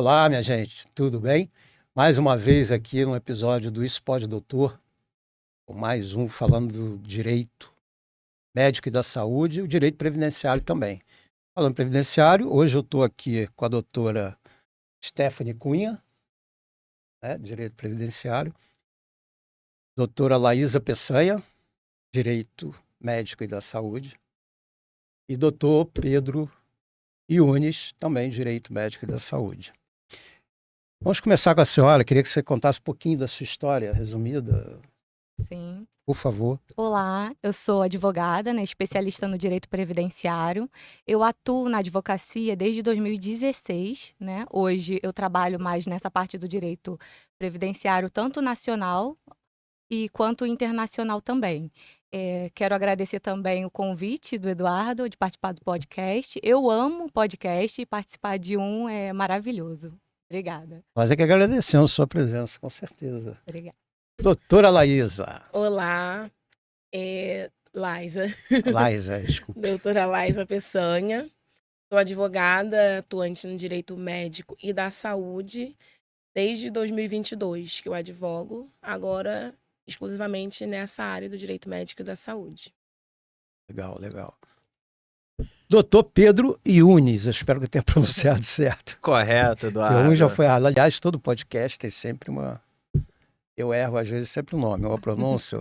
Olá, minha gente, tudo bem? Mais uma vez aqui no episódio do Isso Pode Doutor, mais um falando do direito médico e da saúde e o direito previdenciário também. Falando previdenciário, hoje eu estou aqui com a doutora Stephanie Cunha, direito previdenciário, doutora Laísa Peçanha, direito médico e da saúde, e doutor Pedro Yunes, também direito médico e da saúde. Vamos começar com a senhora. Queria que você contasse um pouquinho da sua história resumida, Sim. por favor. Olá, eu sou advogada, especialista no direito previdenciário. Eu atuo na advocacia desde 2016, né? Hoje eu trabalho mais nessa parte do direito previdenciário, tanto nacional e quanto internacional também. Quero agradecer também o convite do Eduardo de participar do podcast. Eu amo podcast e participar de um é maravilhoso. Obrigada. Nós é que agradecemos a sua presença, com certeza. Obrigada. Doutora Laísa. Olá, Laísa, Laísa, desculpe. doutora Laísa Peçanha. Sou advogada, atuante no direito médico e da saúde desde 2022, que eu advogo, agora exclusivamente nessa área do direito médico e da saúde. Legal, legal. Doutor Pedro Yunes, eu espero que eu tenha pronunciado certo. Correto, Eduardo. Eu já foi, aliás, todo podcast tem sempre uma... Eu erro, às vezes, sempre o nome, ou a pronúncia,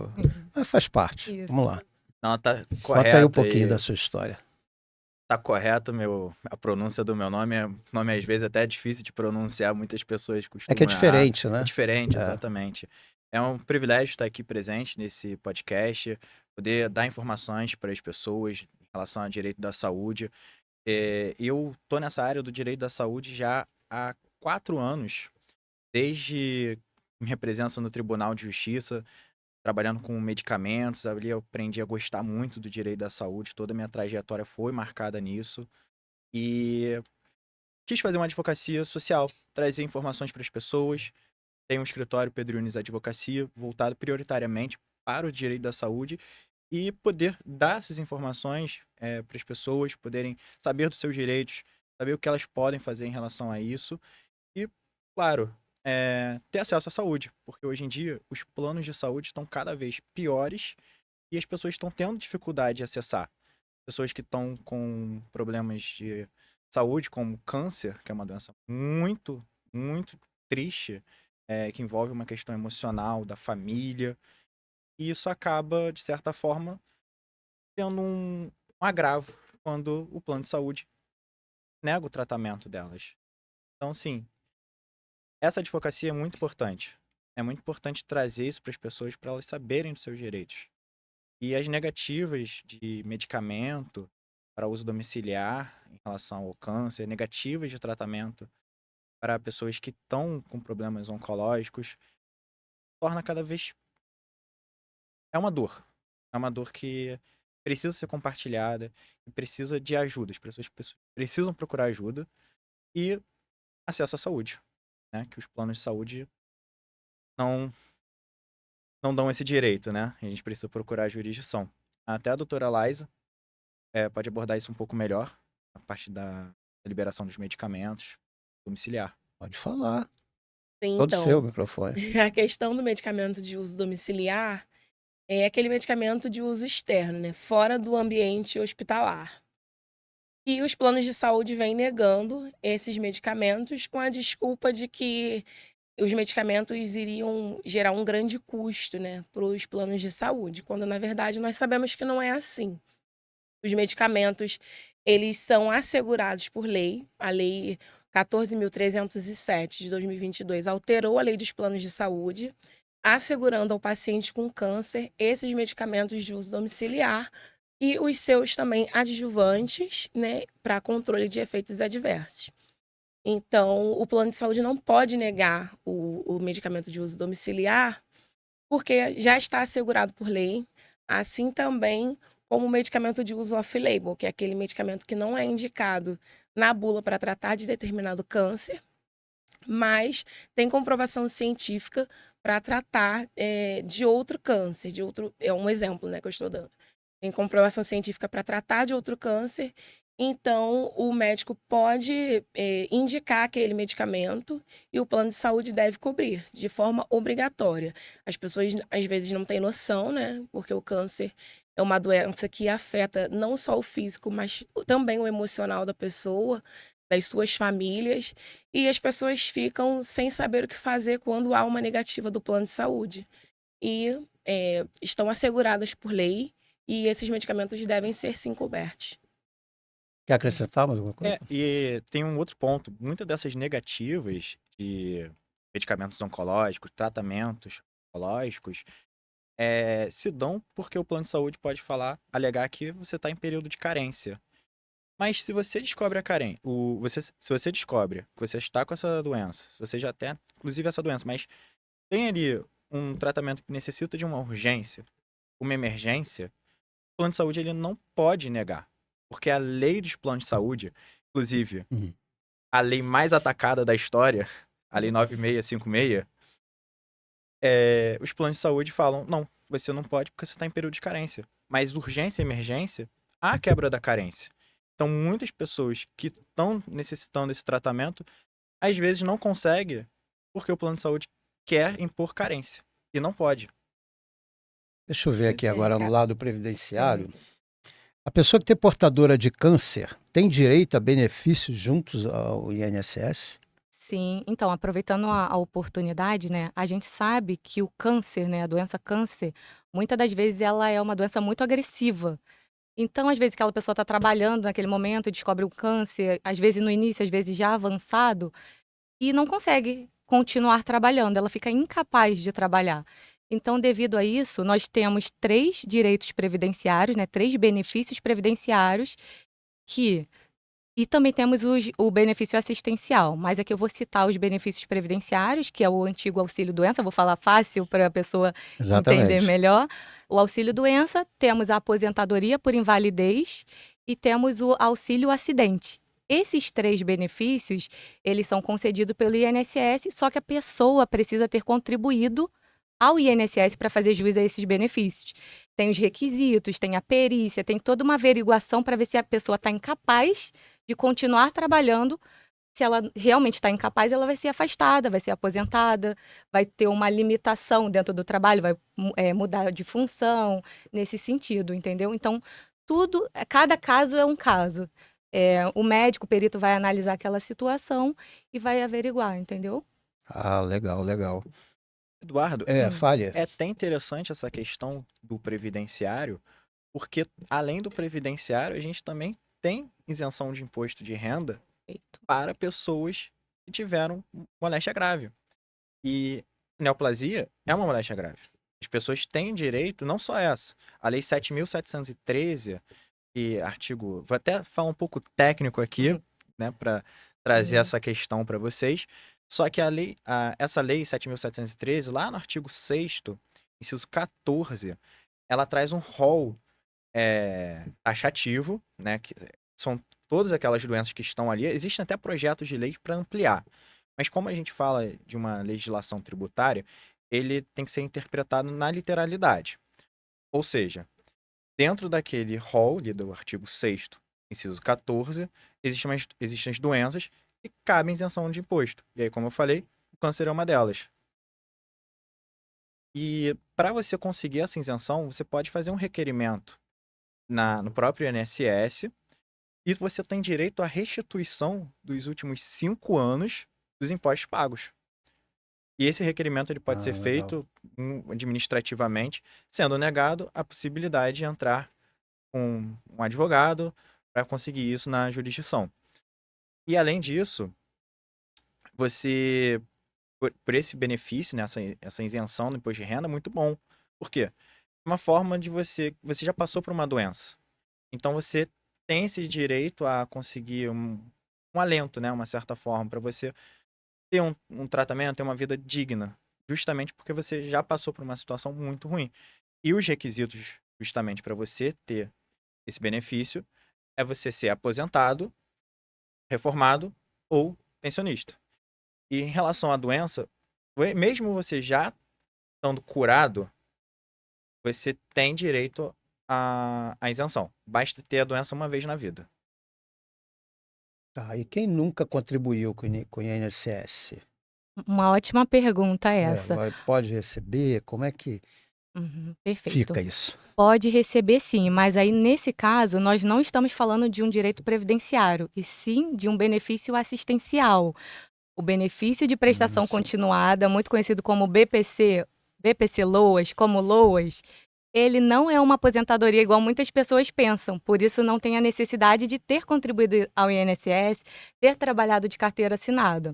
mas faz parte. Isso. Vamos lá. Não, tá correto. Conta aí um pouquinho da sua história. Tá correto, a pronúncia do meu nome. O nome, às vezes, até é difícil de pronunciar, muitas pessoas costumam É que é errar. diferente, né? É diferente, É. exatamente. É um privilégio estar aqui presente nesse podcast, poder dar informações para as pessoas em relação ao direito da saúde. Eu tô nessa área do direito da saúde já há 4 anos, desde minha presença no Tribunal de Justiça, trabalhando com medicamentos. Ali eu aprendi a gostar muito do direito da saúde, toda a minha trajetória foi marcada nisso. E quis fazer uma advocacia social, trazer informações para as pessoas. Tem um escritório Pedro Yunes Advocacia, voltado prioritariamente para o direito da saúde e poder dar essas informações para as pessoas poderem saber dos seus direitos, saber o que elas podem fazer em relação a isso e, claro, ter acesso à saúde, porque hoje em dia os planos de saúde estão cada vez piores e as pessoas estão tendo dificuldade de acessar. Pessoas que estão com problemas de saúde, como câncer, que é uma doença muito, muito triste, que envolve uma questão emocional da família, e isso acaba, de certa forma, tendo um agravo quando o plano de saúde nega o tratamento delas. Então, sim, essa advocacia é muito importante. É muito importante trazer isso para as pessoas, para elas saberem dos seus direitos. E as negativas de medicamento para uso domiciliar em relação ao câncer, negativas de tratamento para pessoas que estão com problemas oncológicos, torna cada vez... É uma dor. É uma dor que precisa ser compartilhada e precisa de ajuda. As pessoas precisam procurar ajuda e acesso à saúde, né? Que os planos de saúde não dão esse direito, né? A gente precisa procurar a jurisdição. Até a doutora Laísa pode abordar isso um pouco melhor, a parte da liberação dos medicamentos domiciliar. Pode falar. Sim, Todo seu então, microfone. a questão do medicamento de uso domiciliar é aquele medicamento de uso externo, né? Fora do ambiente hospitalar. E os planos de saúde vêm negando esses medicamentos com a desculpa de que os medicamentos iriam gerar um grande custo, né, para os planos de saúde, quando na verdade nós sabemos que não é assim. Os medicamentos, eles são assegurados por lei. A lei 14.307 de 2022 alterou a lei dos planos de saúde, assegurando ao paciente com câncer esses medicamentos de uso domiciliar e os seus também adjuvantes, né, para controle de efeitos adversos. Então, o plano de saúde não pode negar o medicamento de uso domiciliar, porque já está assegurado por lei, assim também como o medicamento de uso off-label, que é aquele medicamento que não é indicado na bula para tratar de determinado câncer, mas tem comprovação científica para tratar de outro câncer, é um exemplo, né, que eu estou dando. Tem comprovação científica para tratar de outro câncer Então, o médico pode indicar aquele medicamento e o plano de saúde deve cobrir de forma obrigatória. As pessoas, às vezes, não têm noção, né? Porque o câncer é uma doença que afeta não só o físico, mas também o emocional da pessoa, das suas famílias. E as pessoas ficam sem saber o que fazer quando há uma negativa do plano de saúde. E estão asseguradas por lei e esses medicamentos devem ser sim cobertos. Quer acrescentar mais alguma coisa? E tem um outro ponto. Muitas dessas negativas de medicamentos oncológicos, tratamentos oncológicos, se dão porque o plano de saúde pode alegar que você está em período de carência. Mas se você descobre a carência, se você descobre que você está com essa doença, se você já tem, inclusive, essa doença, mas tem ali um tratamento que necessita de uma urgência, uma emergência, o plano de saúde ele não pode negar. Porque a lei dos planos de saúde, inclusive, Uhum. a lei mais atacada da história, a lei 9656, os planos de saúde falam, não, você não pode porque você está em período de carência. Mas urgência e emergência, há a quebra da carência. Então, muitas pessoas que estão necessitando desse tratamento, às vezes não conseguem porque o plano de saúde quer impor carência. E não pode. Deixa eu ver aqui Pois é, agora no cara. lado previdenciário. A pessoa que é portadora de câncer tem direito a benefícios juntos ao INSS? Sim, então, aproveitando a oportunidade, né, a gente sabe que o câncer, né, a doença câncer, muitas das vezes ela é uma doença muito agressiva. Então, às vezes, aquela pessoa está trabalhando naquele momento e descobre o câncer, às vezes no início, às vezes já avançado, e não consegue continuar trabalhando, ela fica incapaz de trabalhar. Então, devido a isso, nós temos 3 direitos previdenciários, né, 3 benefícios previdenciários que e também temos o benefício assistencial, mas aqui eu vou citar os benefícios previdenciários, que é o antigo auxílio-doença, vou falar fácil para a pessoa entender Exatamente. melhor. O auxílio-doença, temos a aposentadoria por invalidez e temos o auxílio-acidente. Esses 3 benefícios, eles são concedidos pelo INSS, só que a pessoa precisa ter contribuído ao INSS para fazer jus a esses benefícios. Tem os requisitos, tem a perícia, tem toda uma averiguação para ver se a pessoa está incapaz de continuar trabalhando. Se ela realmente está incapaz, ela vai ser afastada, vai ser aposentada, vai ter uma limitação dentro do trabalho, vai mudar de função, nesse sentido, entendeu? Então, cada caso é um caso. O médico, o perito vai analisar aquela situação e vai averiguar, entendeu? Ah, legal, legal. Eduardo, Hum. Falha. é até interessante essa questão do previdenciário, porque além do previdenciário, a gente também tem isenção de imposto de renda Perfeito. para pessoas que tiveram moléstia grave. E neoplasia é uma moléstia grave. As pessoas têm direito, não só essa, a Lei 7.713, e artigo. Vou até falar um pouco técnico aqui, né, para trazer essa questão para vocês. Só que essa Lei 7.713, lá no artigo 6º, inciso 14, ela traz um rol taxativo, né, que são todas aquelas doenças que estão ali. Existem até projetos de lei para ampliar. Mas como a gente fala de uma legislação tributária, ele tem que ser interpretado na literalidade. Ou seja, dentro daquele rol ali do artigo 6º, inciso 14, existem as doenças que cabem isenção de imposto. E aí, como eu falei, o câncer é uma delas. E para você conseguir essa isenção, você pode fazer um requerimento no próprio INSS e você tem direito à restituição dos últimos 5 anos dos impostos pagos. E esse requerimento ele pode ser Legal. feito administrativamente, sendo negado a possibilidade de entrar com um advogado para conseguir isso na jurisdição. E além disso, você, por esse benefício, né, essa isenção do imposto de renda, é muito bom. Por quê? É uma forma de você já passou por uma doença. Então você tem esse direito a conseguir um alento, né, uma certa forma, para você ter um tratamento, ter uma vida digna, justamente porque você já passou por uma situação muito ruim. E os requisitos, justamente para você ter esse benefício, é você ser aposentado, reformado ou pensionista. E em relação à doença, mesmo você já estando curado, você tem direito à isenção. Basta ter a doença uma vez na vida. Tá, e quem nunca contribuiu com o INSS? Uma ótima pergunta essa. Pode receber? Como é que Perfeito. fica isso? Pode receber sim, mas aí nesse caso nós não estamos falando de um direito previdenciário, e sim de um benefício assistencial. O benefício de prestação Sim. continuada, muito conhecido como BPC Loas, como Loas, ele não é uma aposentadoria igual muitas pessoas pensam, por isso não tem a necessidade de ter contribuído ao INSS, ter trabalhado de carteira assinada.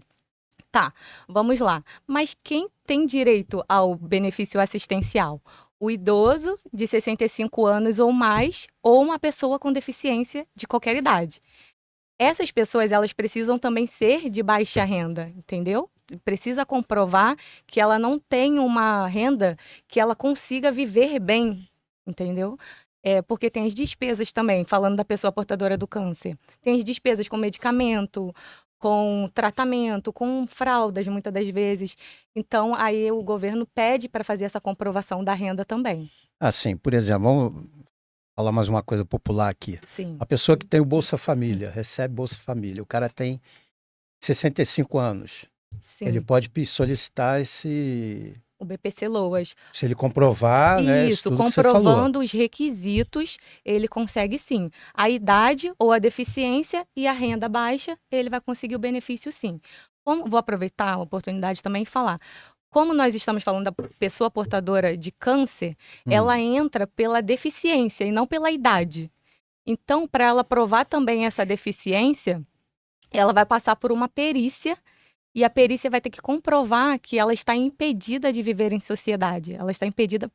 Tá, vamos lá. Mas quem tem direito ao benefício assistencial? O idoso de 65 anos ou mais, ou uma pessoa com deficiência de qualquer idade. Essas pessoas, elas precisam também ser de baixa renda, entendeu? Precisa comprovar que ela não tem uma renda que ela consiga viver bem, entendeu? Porque tem as despesas também, falando da pessoa portadora do câncer. Tem as despesas com medicamento, com tratamento, com fraldas, muitas das vezes. Então, aí o governo pede para fazer essa comprovação da renda também. Assim, por exemplo, vamos falar mais uma coisa popular aqui. Sim, A pessoa que tem o Bolsa Família, recebe Bolsa Família, o cara tem 65 anos, sim. ele pode solicitar O BPC Loas. se ele comprovar, né, isso Isso, tudo que você falou. comprovando os requisitos, ele consegue sim. A idade ou a deficiência e a renda baixa, ele vai conseguir o benefício sim. Vou aproveitar a oportunidade também e falar. Como nós estamos falando da pessoa portadora de câncer, ela entra pela deficiência e não pela idade. Então, para ela provar também essa deficiência, ela vai passar por uma perícia e a perícia vai ter que comprovar que ela está impedida de viver em sociedade. Ela está impedida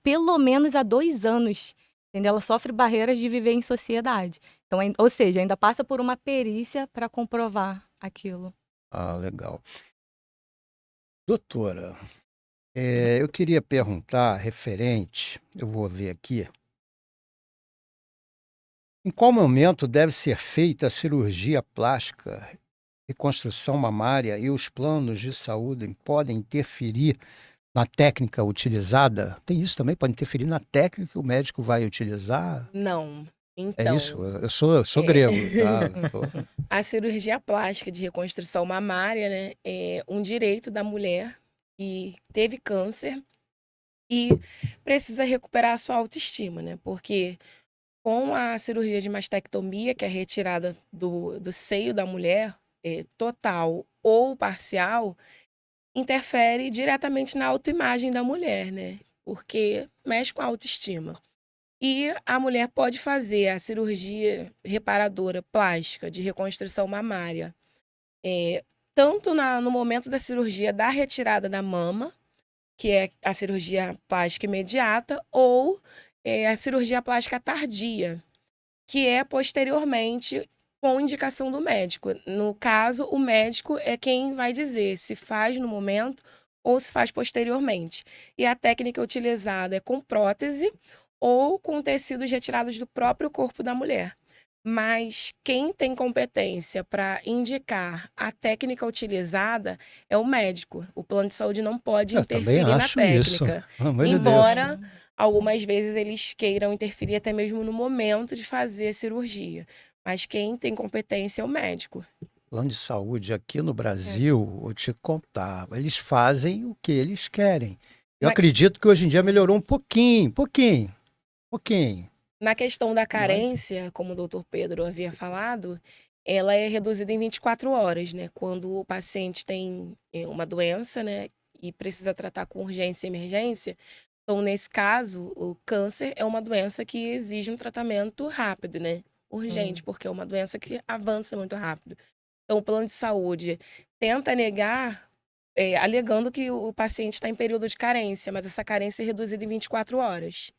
pelo menos há 2 anos, entendeu? Ela sofre barreiras de viver em sociedade. Então, ou seja, ainda passa por uma perícia para comprovar aquilo. Ah, legal. Doutora, eu queria perguntar referente, eu vou ver aqui, em qual momento deve ser feita a cirurgia plástica, reconstrução mamária e os planos de saúde podem interferir na técnica utilizada? Tem isso também? Pode interferir na técnica que o médico vai utilizar? Não. É Então, isso? Eu sou grego, tá? a cirurgia plástica de reconstrução mamária, né, é um direito da mulher que teve câncer e precisa recuperar a sua autoestima, né? Porque com a cirurgia de mastectomia, que é a retirada do seio da mulher, total ou parcial, interfere diretamente na autoimagem da mulher, né? Porque mexe com a autoestima. E a mulher pode fazer a cirurgia reparadora plástica de reconstrução mamária, tanto no momento da cirurgia da retirada da mama, que é a cirurgia plástica imediata, ou a cirurgia plástica tardia, que é posteriormente com indicação do médico. No caso, o médico é quem vai dizer se faz no momento ou se faz posteriormente. E a técnica utilizada é com prótese ou com tecidos retirados do próprio corpo da mulher. Mas quem tem competência para indicar a técnica utilizada é o médico. O plano de saúde não pode Eu também interferir na acho isso, técnica. pelo amor de Deus. Embora algumas vezes eles queiram interferir até mesmo no momento de fazer a cirurgia. Mas quem tem competência é o médico. Plano de saúde aqui no Brasil, vou te contar, eles fazem o que eles querem. Eu Mas- acredito que hoje em dia melhorou um pouquinho. Na questão da carência, como o doutor Pedro havia falado, ela é reduzida em 24 horas, né? Quando o paciente tem uma doença, né, e precisa tratar com urgência e emergência. Então, nesse caso, o câncer é uma doença que exige um tratamento rápido, né? Urgente, porque é uma doença que avança muito rápido. Então, o plano de saúde tenta negar, alegando que o paciente está em período de carência, mas essa carência é reduzida em 24 horas.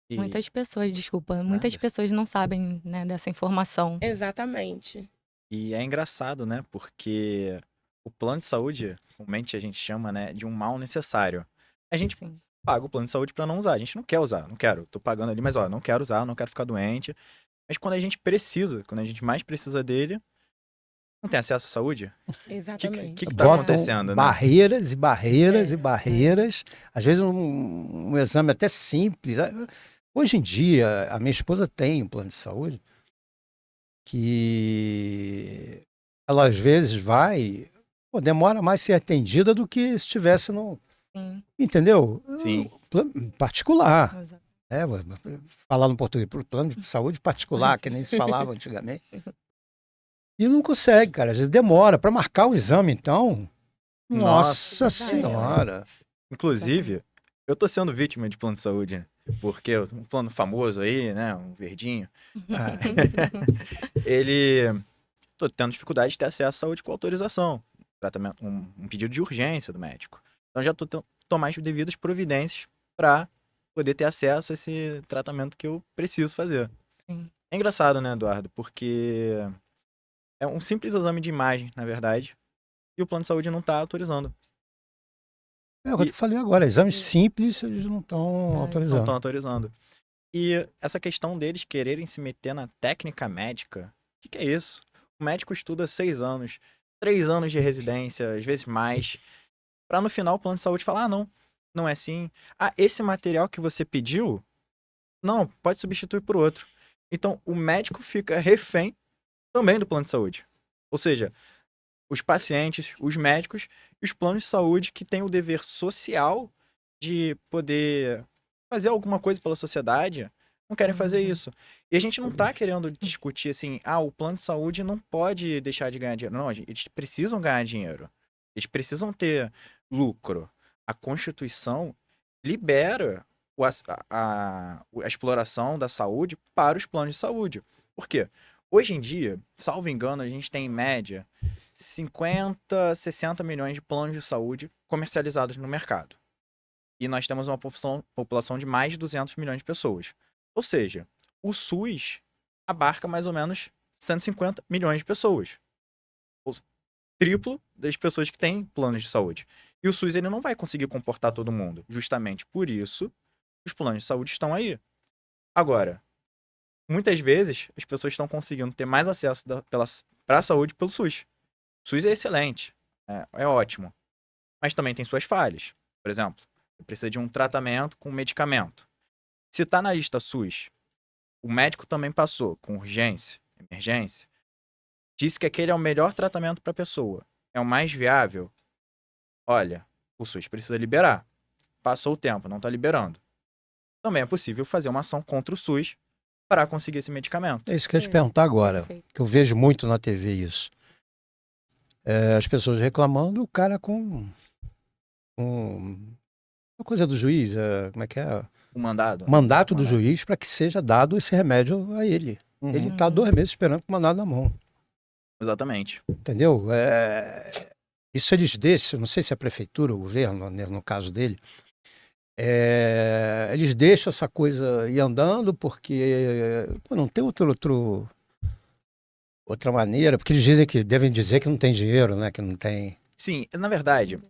E- Muitas pessoas, desculpa, muitas Nada. pessoas não sabem, né, dessa informação. Exatamente. E é engraçado, né? Porque o plano de saúde, comumente a gente chama, né, de um mal necessário. A gente Sim. paga o plano de saúde para não usar. A gente não quer usar, não quero. Tô pagando ali, mas ó, não quero usar, não quero ficar doente. Mas quando a gente precisa, quando a gente mais precisa dele, não tem acesso à saúde? Exatamente. Que tá Botam acontecendo, né? barreiras e barreiras e barreiras. Às vezes um exame até simples. Hoje em dia, a minha esposa tem um plano de saúde. que ela às vezes demora mais ser atendida do que se estivesse no, Sim, entendeu? Sim. Particular. exato. Falar no português, plano de saúde particular, que nem se falava antigamente. E não consegue, cara. Às vezes demora. Para marcar o exame, então. Nossa verdade. Senhora. Inclusive, eu tô sendo vítima de plano de saúde, né? Porque um plano famoso aí, né? Um verdinho. Ah, Tô tendo dificuldade de ter acesso à saúde com autorização. Tratamento, um pedido de urgência do médico. Então já tô tomando as devidas providências para poder ter acesso a esse tratamento que eu preciso fazer. Sim. É engraçado, né, Eduardo? Porque é um simples exame de imagem, na verdade, e o plano de saúde não tá autorizando. é o que eu te falei agora. Exames simples, eles não estão Não autorizando. estão autorizando. E essa questão deles quererem se meter na técnica médica, o que é isso? O médico estuda 6 anos, 3 anos de residência, às vezes mais, para no final o plano de saúde falar, não é assim. Ah, esse material que você pediu, não, pode substituir por outro. Então, o médico fica refém também do plano de saúde. Ou seja, os pacientes, os médicos e os planos de saúde que têm o dever social de poder fazer alguma coisa pela sociedade, não querem fazer isso. E a gente não tá querendo discutir assim, o plano de saúde não pode deixar de ganhar dinheiro. Não, eles precisam ganhar dinheiro. Eles precisam ter lucro. A Constituição libera a exploração da saúde para os planos de saúde. Por quê? Hoje em dia, salvo engano, a gente tem em média 50, 60 milhões de planos de saúde comercializados no mercado. E nós temos uma população de mais de 200 milhões de pessoas. Ou seja, o SUS abarca mais ou menos 150 milhões de pessoas. O triplo das pessoas que têm planos de saúde. E o SUS ele não vai conseguir comportar todo mundo. Justamente por isso, os planos de saúde estão aí. Agora, muitas vezes, as pessoas estão conseguindo ter mais acesso para a saúde pelo SUS. O SUS é excelente, é ótimo. Mas também tem suas falhas. Por exemplo, você precisa de um tratamento com medicamento. Se está na lista SUS, o médico também passou com urgência, emergência, disse que aquele é o melhor tratamento para a pessoa, é o mais viável. Olha, o SUS precisa liberar. Passou o tempo, não está liberando. Também é possível fazer uma ação contra o SUS para conseguir esse medicamento. É isso que eu ia te perguntar agora. Perfeito. Que eu vejo muito na TV isso. As pessoas reclamando, o cara com uma coisa do juiz, como é que é? O mandado. O mandato do juiz para que seja dado esse remédio a ele. Uhum. Ele está 2 meses esperando com o mandado na mão. Exatamente. Entendeu? Isso eles deixam, não sei se é a prefeitura, o governo, no caso dele, eles deixam essa coisa ir andando porque não tem outra maneira, porque eles devem dizer que não tem dinheiro, né? Que não tem. Sim, na verdade,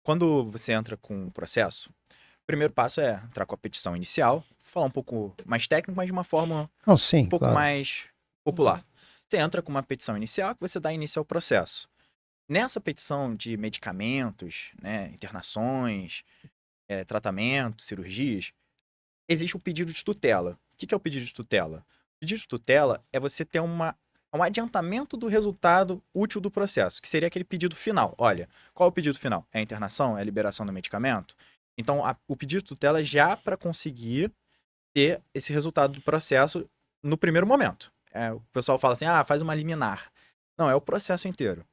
quando você entra com um processo, o primeiro passo é entrar com a petição inicial, falar um pouco mais técnico, mas de uma forma Não, sim, um pouco claro. mais popular. Você entra com uma petição inicial que você dá início ao processo. Nessa petição de medicamentos, né, internações, tratamento, cirurgias, existe o pedido de tutela. O que é o pedido de tutela? O pedido de tutela é você ter um adiantamento do resultado útil do processo, que seria aquele pedido final. Olha, qual é o pedido final? É a internação? É a liberação do medicamento? Então, o pedido de tutela já para conseguir ter esse resultado do processo no primeiro momento. O pessoal fala assim, faz uma liminar. Não, é o processo inteiro.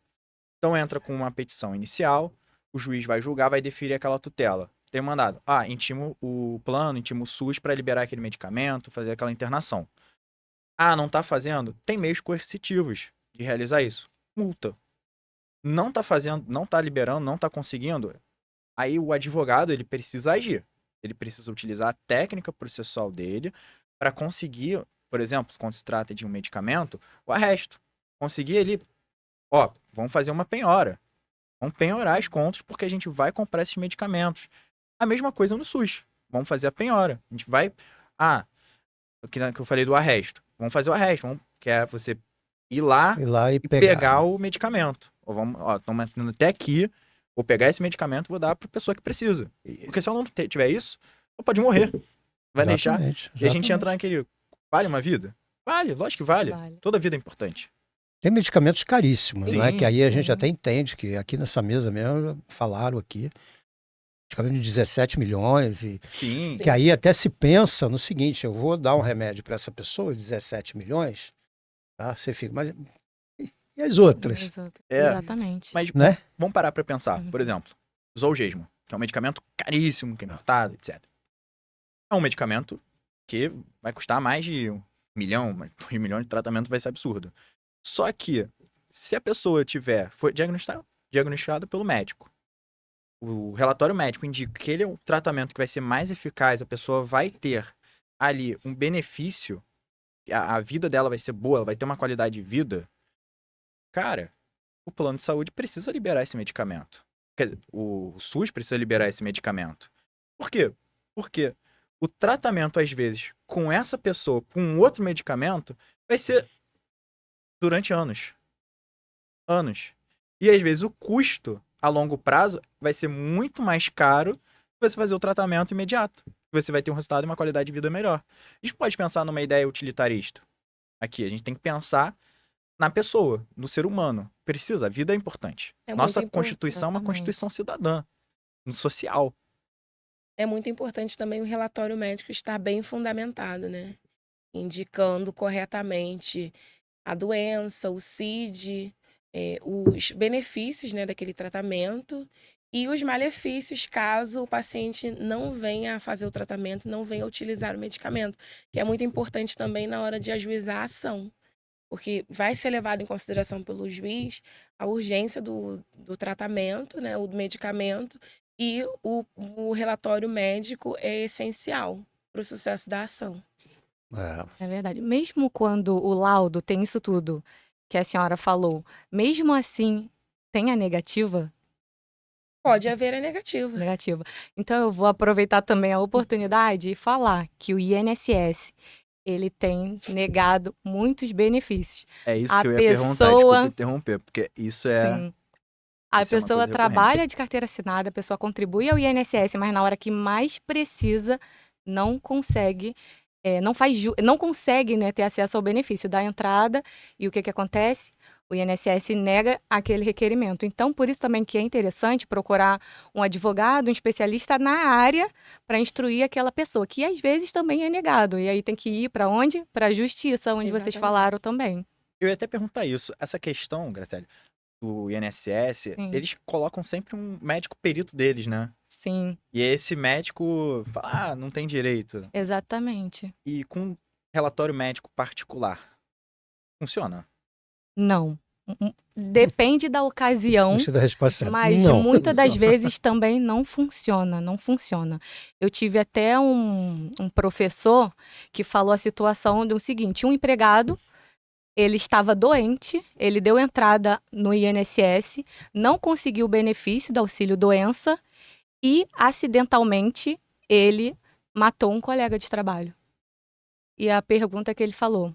Então, entra com uma petição inicial, o juiz vai julgar, vai deferir aquela tutela. Tem mandado, intimo o plano, intimo o SUS para liberar aquele medicamento, fazer aquela internação. Não está fazendo? Tem meios coercitivos de realizar isso. Multa. Não está fazendo, não está liberando, não está conseguindo. Aí o advogado, ele precisa agir. Ele precisa utilizar a técnica processual dele para conseguir, por exemplo, quando se trata de um medicamento, o arresto. Conseguir ele, vamos fazer uma penhora. Vamos penhorar as contas porque a gente vai comprar esses medicamentos. A mesma coisa no SUS. Vamos fazer a penhora. A gente vai... o que eu falei do arresto. Vamos fazer o arresto. Que é você ir lá e pegar o medicamento. Estamos indo até aqui, vou pegar esse medicamento e vou dar para a pessoa que precisa. Porque se ela não tiver isso, ela pode morrer. Vai deixar. Exatamente. E a gente entra naquele... Vale uma vida? Vale, lógico que vale. Vale. Toda vida é importante. Tem medicamentos caríssimos, né? Sim, Que aí a gente sim. até entende que aqui nessa mesa mesmo falaram aqui, medicamento de 17 milhões e Sim. que aí até se pensa no seguinte, eu vou dar um remédio para essa pessoa, 17 milhões, tá? Você fica, mas e as outras, É. Exatamente. Mas né? vamos parar pra pensar. Uhum. Por exemplo, Zolgesmo, que é um medicamento caríssimo, que é importado, etc. É um medicamento que vai custar mais de 1 milhão, mas 2 milhões de tratamento vai ser absurdo. Só que, se a pessoa foi diagnosticada pelo médico, o relatório médico indica que ele é um tratamento que vai ser mais eficaz, a pessoa vai ter ali um benefício, a vida dela vai ser boa, ela vai ter uma qualidade de vida, cara, o plano de saúde precisa liberar esse medicamento. Quer dizer, o SUS precisa liberar esse medicamento. Por quê? Porque o tratamento, às vezes, com essa pessoa, com um outro medicamento, vai ser durante anos. Anos. E, às vezes, o custo a longo prazo vai ser muito mais caro que você fazer o tratamento imediato. Você vai ter um resultado e uma qualidade de vida melhor. A gente pode pensar numa ideia utilitarista. Aqui, a gente tem que pensar na pessoa, no ser humano. Precisa, a vida é importante. É Nossa muito Constituição é uma Exatamente. Constituição cidadã, no social. É muito importante também o relatório médico estar bem fundamentado, né? Indicando corretamente a doença, o CID, os benefícios, né, daquele tratamento e os malefícios caso o paciente não venha a fazer o tratamento, não venha a utilizar o medicamento, que é muito importante também na hora de ajuizar a ação, porque vai ser levado em consideração pelo juiz a urgência do tratamento, né, o medicamento, e o relatório médico é essencial para o sucesso da ação. É, É verdade. Mesmo quando o laudo tem isso tudo que a senhora falou, mesmo assim, tem a negativa? Pode haver a negativa. Negativa. Então eu vou aproveitar também a oportunidade e falar que o INSS, ele tem negado muitos benefícios. É isso A que eu ia perguntar, pessoa- desculpa interromper, porque isso é... Sim. A Isso é uma pessoa coisa trabalha recorrente. de carteira assinada, a pessoa contribui ao INSS, mas na hora que mais precisa, não consegue, não consegue, né, ter acesso ao benefício da entrada. E o que acontece? O INSS nega aquele requerimento. Então, por isso também que é interessante procurar um advogado, um especialista na área para instruir aquela pessoa, que às vezes também é negado. E aí tem que ir para onde? Para a justiça, onde vocês Exatamente. falaram também. Eu ia até perguntar isso. Essa questão, Graciele, do INSS, Sim. eles colocam sempre um médico perito deles, né? Sim, E esse médico fala, não tem direito. exatamente. E com relatório médico particular, funciona? Não. Depende da ocasião, gostei da resposta. mas Não. muitas das vezes também não funciona, não funciona. Eu tive até um professor que falou a situação do seguinte: um empregado, ele estava doente, ele deu entrada no INSS, não conseguiu o benefício do auxílio-doença e, acidentalmente, ele matou um colega de trabalho. E a pergunta que ele falou: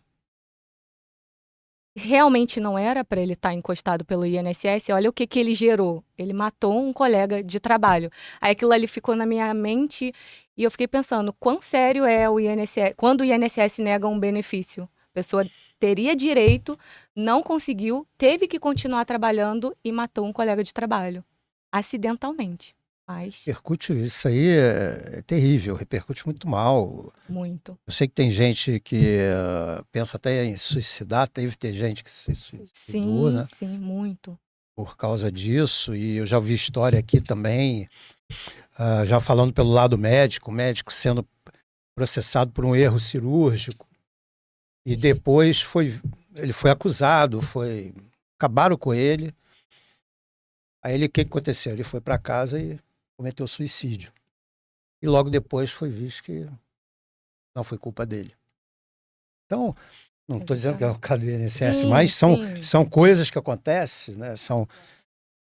realmente não era para ele estar encostado pelo INSS? Olha o que ele gerou. Ele matou um colega de trabalho. Aí aquilo ali ficou na minha mente e eu fiquei pensando, quão sério é o INSS, quando o INSS nega um benefício? A pessoa teria direito, não conseguiu, teve que continuar trabalhando e matou um colega de trabalho. Acidentalmente. Mas Repercute, isso aí é terrível, repercute muito mal. muito. Eu sei que tem gente que pensa até em suicidar, deve ter gente que se suicidou, Sim, né, sim, muito. por causa disso, e eu já ouvi história aqui também, já falando pelo lado médico, o médico sendo processado por um erro cirúrgico, e depois ele foi acusado, acabaram com ele. Aí o que aconteceu? Ele foi para casa e cometeu suicídio. E logo depois foi visto que não foi culpa dele. Então, não estou dizendo que é o caso do INSS, Sim, mas sim. são coisas que acontecem, né?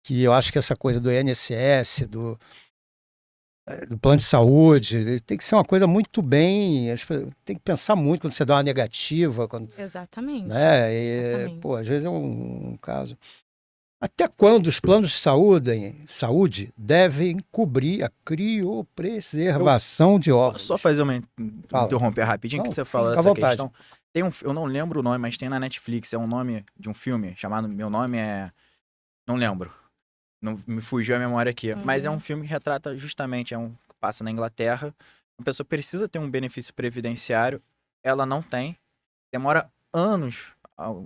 Que eu acho que essa coisa do INSS, do plano de saúde, tem que ser uma coisa muito bem. Tem que pensar muito quando você dá uma negativa, Exatamente. né? E, Exatamente. pô, às vezes é um caso. Até quando os planos de saúde devem cobrir a criopreservação de Posso órgãos? só fazer Fala. interromper rapidinho, Não, que você sim, falou fica à essa vontade. questão. Eu não lembro o nome, mas tem na Netflix. É um nome de um filme chamado Meu Nome é... Não lembro. Não me fugiu a memória aqui. Mas é um filme que retrata justamente, passa na Inglaterra. Uma pessoa precisa ter um benefício previdenciário, ela não tem. Demora anos,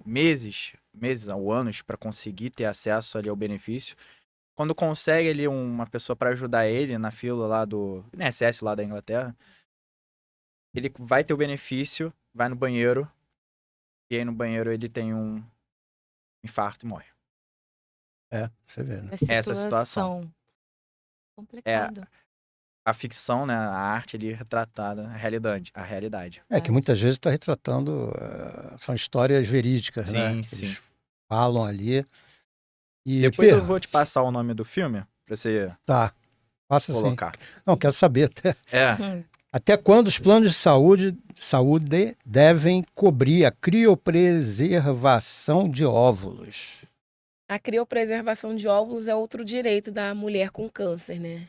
meses ou anos para conseguir ter acesso ali ao benefício. Quando consegue ali uma pessoa para ajudar ele na fila lá do INSS lá da Inglaterra, ele vai ter o benefício, vai no banheiro, e aí no banheiro ele tem um infarto e morre. Você vê, né? Essa situação. Complicado. A ficção, né, a arte ali retratada, a realidade. Que muitas vezes está retratando, são histórias verídicas, né? Sim, Que sim. eles falam ali. E, Depois eu vou te passar o nome do filme pra você Tá, passa assim. colocar. Não, quero saber É, até quando os planos de saúde devem cobrir a criopreservação de óvulos. A criopreservação de óvulos é outro direito da mulher com câncer, né?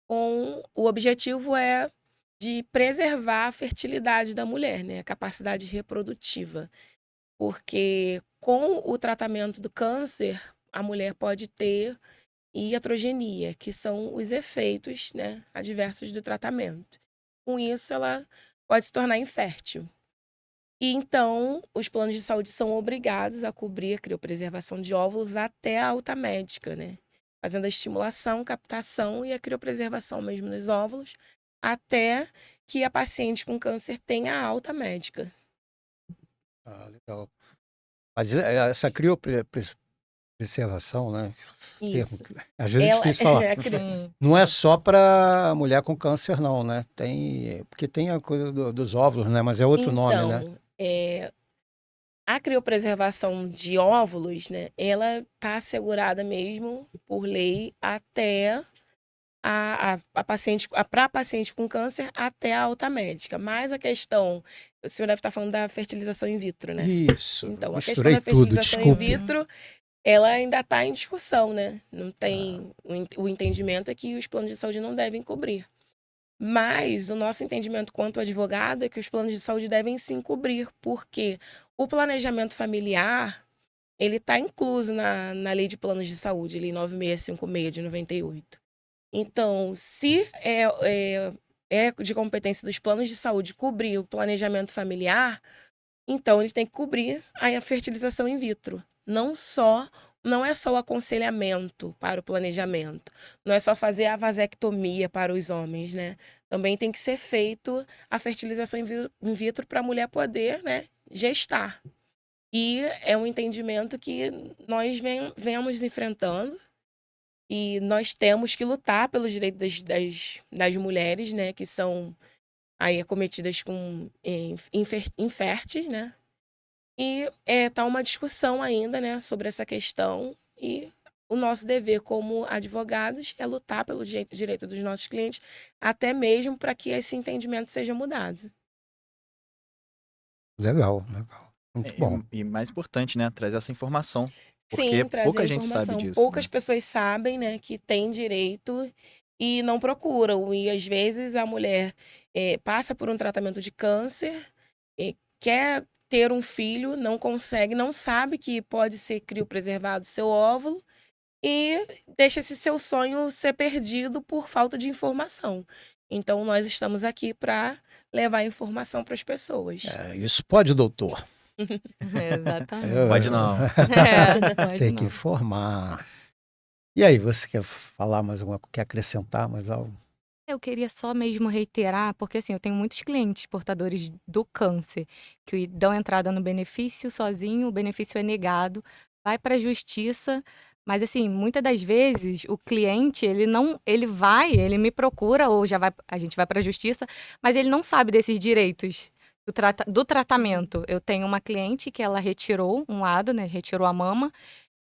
O objetivo é de preservar a fertilidade da mulher, né? A capacidade reprodutiva. Porque com o tratamento do câncer, a mulher pode ter iatrogenia, que são os efeitos, né, adversos do tratamento. Com isso, ela pode se tornar infértil. E então, os planos de saúde são obrigados a cobrir a criopreservação de óvulos até a alta médica, né? Fazendo a estimulação, captação e a criopreservação mesmo nos óvulos, até que a paciente com câncer tenha a alta médica. Legal. Mas essa criopreservação, né? Isso. Às vezes é difícil falar. Não é só para mulher com câncer, não, né? Porque tem a coisa dos óvulos, né? Mas é outro nome, né? A criopreservação de óvulos, né? Ela está assegurada mesmo por lei até para a paciente com câncer até a alta médica. Mas a questão, o senhor deve estar falando da fertilização in vitro, né? Isso. Então, a misturei questão da fertilização in desculpe. vitro, ela ainda está em discussão, né? Não tem o entendimento é que os planos de saúde não devem cobrir. Mas o nosso entendimento quanto advogado é que os planos de saúde devem sim cobrir, porque o planejamento familiar, ele está incluso na lei de planos de saúde, lei 9656 de 98. Então, se é de competência dos planos de saúde cobrir o planejamento familiar, então eles têm que cobrir a fertilização in vitro. Não é só o aconselhamento para o planejamento. Não é só fazer a vasectomia para os homens, né? Também tem que ser feito a fertilização in vitro para a mulher poder, né, gestar. E é um entendimento que nós venhamos enfrentando e nós temos que lutar pelos direitos das mulheres, né, que são aí acometidas com inférteis, né? E tá uma discussão ainda, né, sobre essa questão, e o nosso dever como advogados é lutar pelo direito dos nossos clientes, até mesmo para que esse entendimento seja mudado. Legal. Muito bom. E mais importante, né, trazer essa informação. Porque Sim, trazer pouca gente sabe informação. disso. Poucas né? pessoas sabem, né, que tem direito e não procuram. E às vezes a mulher passa por um tratamento de câncer, quer ter um filho, não consegue, não sabe que pode ser criopreservado seu óvulo e deixa esse seu sonho ser perdido por falta de informação. Então, nós estamos aqui para levar informação para as pessoas. Isso pode, doutor. Exatamente. Pode não. Pode Tem não. que informar. E aí, você quer falar mais alguma coisa? Quer acrescentar mais algo? Eu queria só mesmo reiterar, porque assim, eu tenho muitos clientes portadores do câncer que dão entrada no benefício sozinho, o benefício é negado, vai para a justiça, mas assim, muitas das vezes o cliente, ele me procura ou a gente vai para a justiça, mas ele não sabe desses direitos do tratamento. Eu tenho uma cliente que ela retirou um lado, né, retirou a mama,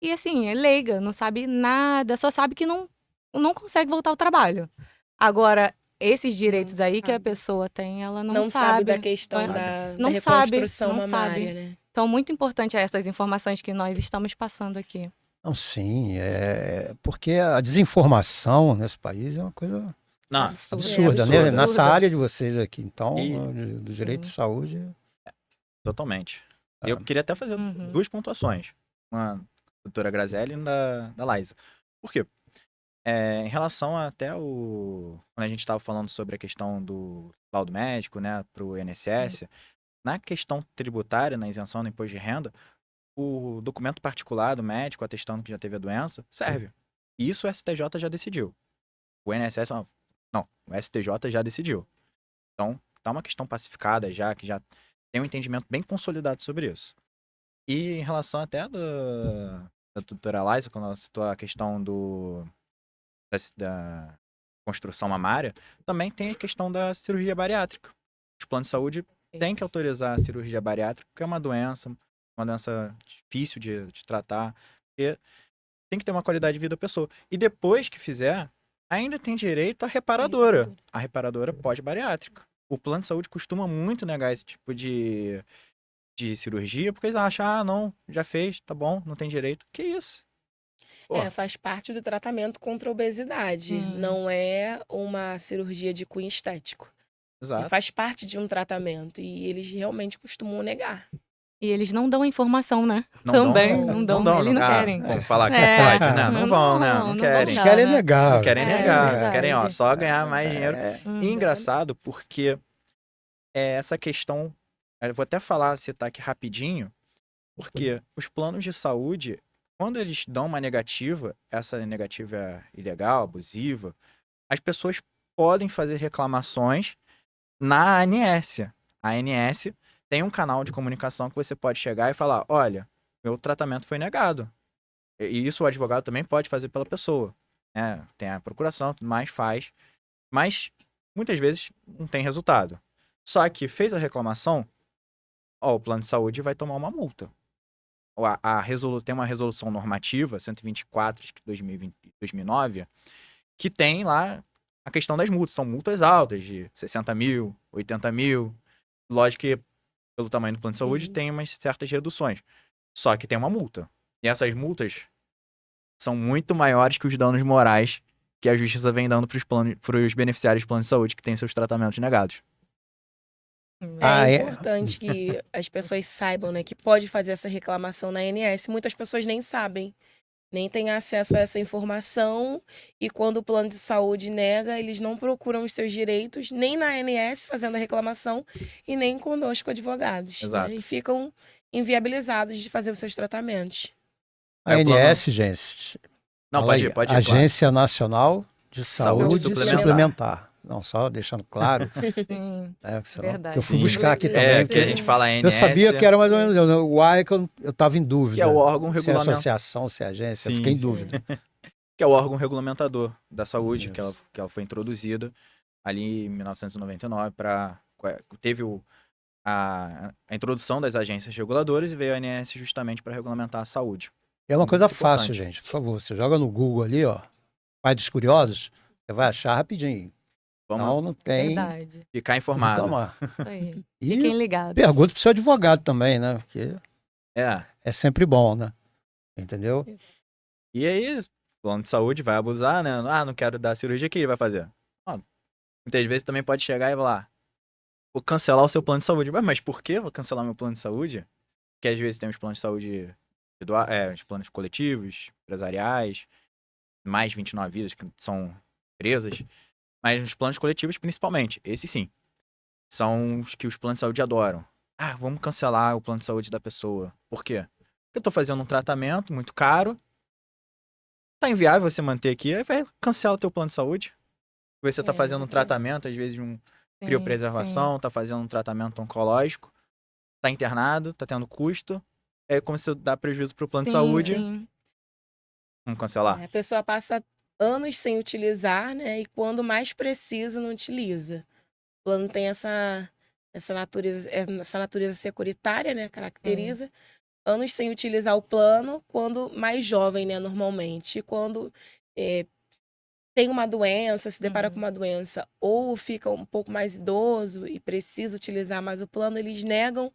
e assim, é leiga, não sabe nada, só sabe que não consegue voltar ao trabalho. Agora, esses direitos aí que a pessoa tem, ela não sabe. da questão Então, da não reconstrução sabe, não mamária, sabe. né? Então, muito importante essas informações que nós estamos passando aqui. Não, sim, porque a desinformação nesse país é uma coisa Não, absurda, né? absurda. Nessa área de vocês aqui, então, E- do direito de saúde. Totalmente. Ah. Eu queria até fazer Uhum. 2 pontuações. Uma da doutora Graziella e uma da Laísa. Por quê? Em relação até o... Quando a gente estava falando sobre a questão do laudo médico, né, para o INSS, na questão tributária, na isenção do imposto de renda, o documento particular do médico atestando que já teve a doença serve. E isso o STJ já decidiu. O INSS não, o STJ já decidiu. Então, tá uma questão pacificada já, que já tem um entendimento bem consolidado sobre isso. E em relação até da doutora Laisa, quando ela citou a questão da construção mamária, também tem a questão da cirurgia bariátrica. Os planos de saúde têm que autorizar a cirurgia bariátrica, porque é uma doença difícil de tratar, porque tem que ter uma qualidade de vida da pessoa. E depois que fizer, ainda tem direito à reparadora. A reparadora pós-bariátrica. O plano de saúde costuma muito negar esse tipo de cirurgia, porque eles acham, não, já fez, tá bom, não tem direito. Que isso? Pô, Faz parte do tratamento contra a obesidade. Não é uma cirurgia de cunho estético. exato. Faz parte de um tratamento. E eles realmente costumam negar. E eles não dão a informação, né? Não Também, dão, não dão. Eles não querem. Vamos falar que É, pode, né? Não vão, né? Não querem. Eles querem né? negar. Não querem É, negar. verdade. Querem, ó, só ganhar mais dinheiro. Hum. E engraçado porque essa questão... Eu vou até citar aqui rapidinho, porque os planos de saúde, quando eles dão uma negativa, essa negativa é ilegal, abusiva, as pessoas podem fazer reclamações na ANS. A ANS tem um canal de comunicação que você pode chegar e falar, olha, meu tratamento foi negado. E isso o advogado também pode fazer pela pessoa. Né? Tem a procuração, tudo mais, faz. Mas, muitas vezes, não tem resultado. Só que fez a reclamação, o plano de saúde vai tomar uma multa. Tem uma resolução normativa, 124 de 2009, que tem lá a questão das multas. São multas altas, de 60 mil, 80 mil. Lógico que, pelo tamanho do plano de saúde, tem umas certas reduções. Só que tem uma multa. E essas multas são muito maiores que os danos morais que a justiça vem dando para os beneficiários de plano de saúde que têm seus tratamentos negados. É importante que as pessoas saibam, né, que pode fazer essa reclamação na ANS. Muitas pessoas nem sabem, nem têm acesso a essa informação. E quando o plano de saúde nega, eles não procuram os seus direitos, nem na ANS fazendo a reclamação, e nem conosco, advogados. Exato. Né? E ficam inviabilizados de fazer os seus tratamentos. A ANS, gente. Não, fala pode aí, ir, pode ir. Agência Nacional de Saúde Suplementar. Suplementar. Não, só deixando claro. Sim, Né, verdade. que eu fui Sim. buscar aqui também. Que a gente fala ANS. Eu sabia que era mais ou menos o A, que eu estava em dúvida. Que é o órgão se é regulamentar. associação, se é agência, eu Sim, fiquei em sim. dúvida. Que é o órgão regulamentador da saúde, Isso. que ela foi introduzida ali em 1999 teve a introdução das agências reguladoras e veio a ANS justamente para regulamentar a saúde. É uma coisa Muito fácil, importante. gente. Por favor, você joga no Google ali, ó, Pai dos Curiosos, você vai achar rapidinho. Vamos Não, não tem. Verdade. ficar informado. Reclamar. Isso aí. E Fiquem ligados. pergunta pro seu advogado também, né? Porque é sempre bom, né? Entendeu? E aí, o plano de saúde vai abusar, né? Ah, não quero dar cirurgia, o que ele vai fazer? Muitas vezes também pode chegar e falar, vou cancelar o seu plano de saúde. Mas por que vou cancelar meu plano de saúde? Porque às vezes tem os planos de saúde, os planos coletivos, empresariais, mais 29 vidas, que são empresas. Mas os planos coletivos, principalmente, esses sim, são os que os planos de saúde adoram. Ah, vamos cancelar o plano de saúde da pessoa. Por quê? Porque eu tô fazendo um tratamento muito caro, tá inviável você manter aqui, aí vai cancelar o teu plano de saúde. Você tá fazendo um tratamento, às vezes de criopreservação, tá fazendo um tratamento oncológico, tá internado, tá tendo custo, é como se dá prejuízo pro plano de saúde. Sim. Vamos cancelar. A pessoa passa anos sem utilizar, né? E quando mais precisa, não utiliza. O plano tem essa natureza securitária, né? Caracteriza. Anos sem utilizar o plano, quando mais jovem, né? Normalmente. E quando tem uma doença, se depara com uma doença, ou fica um pouco mais idoso e precisa utilizar mais o plano, eles negam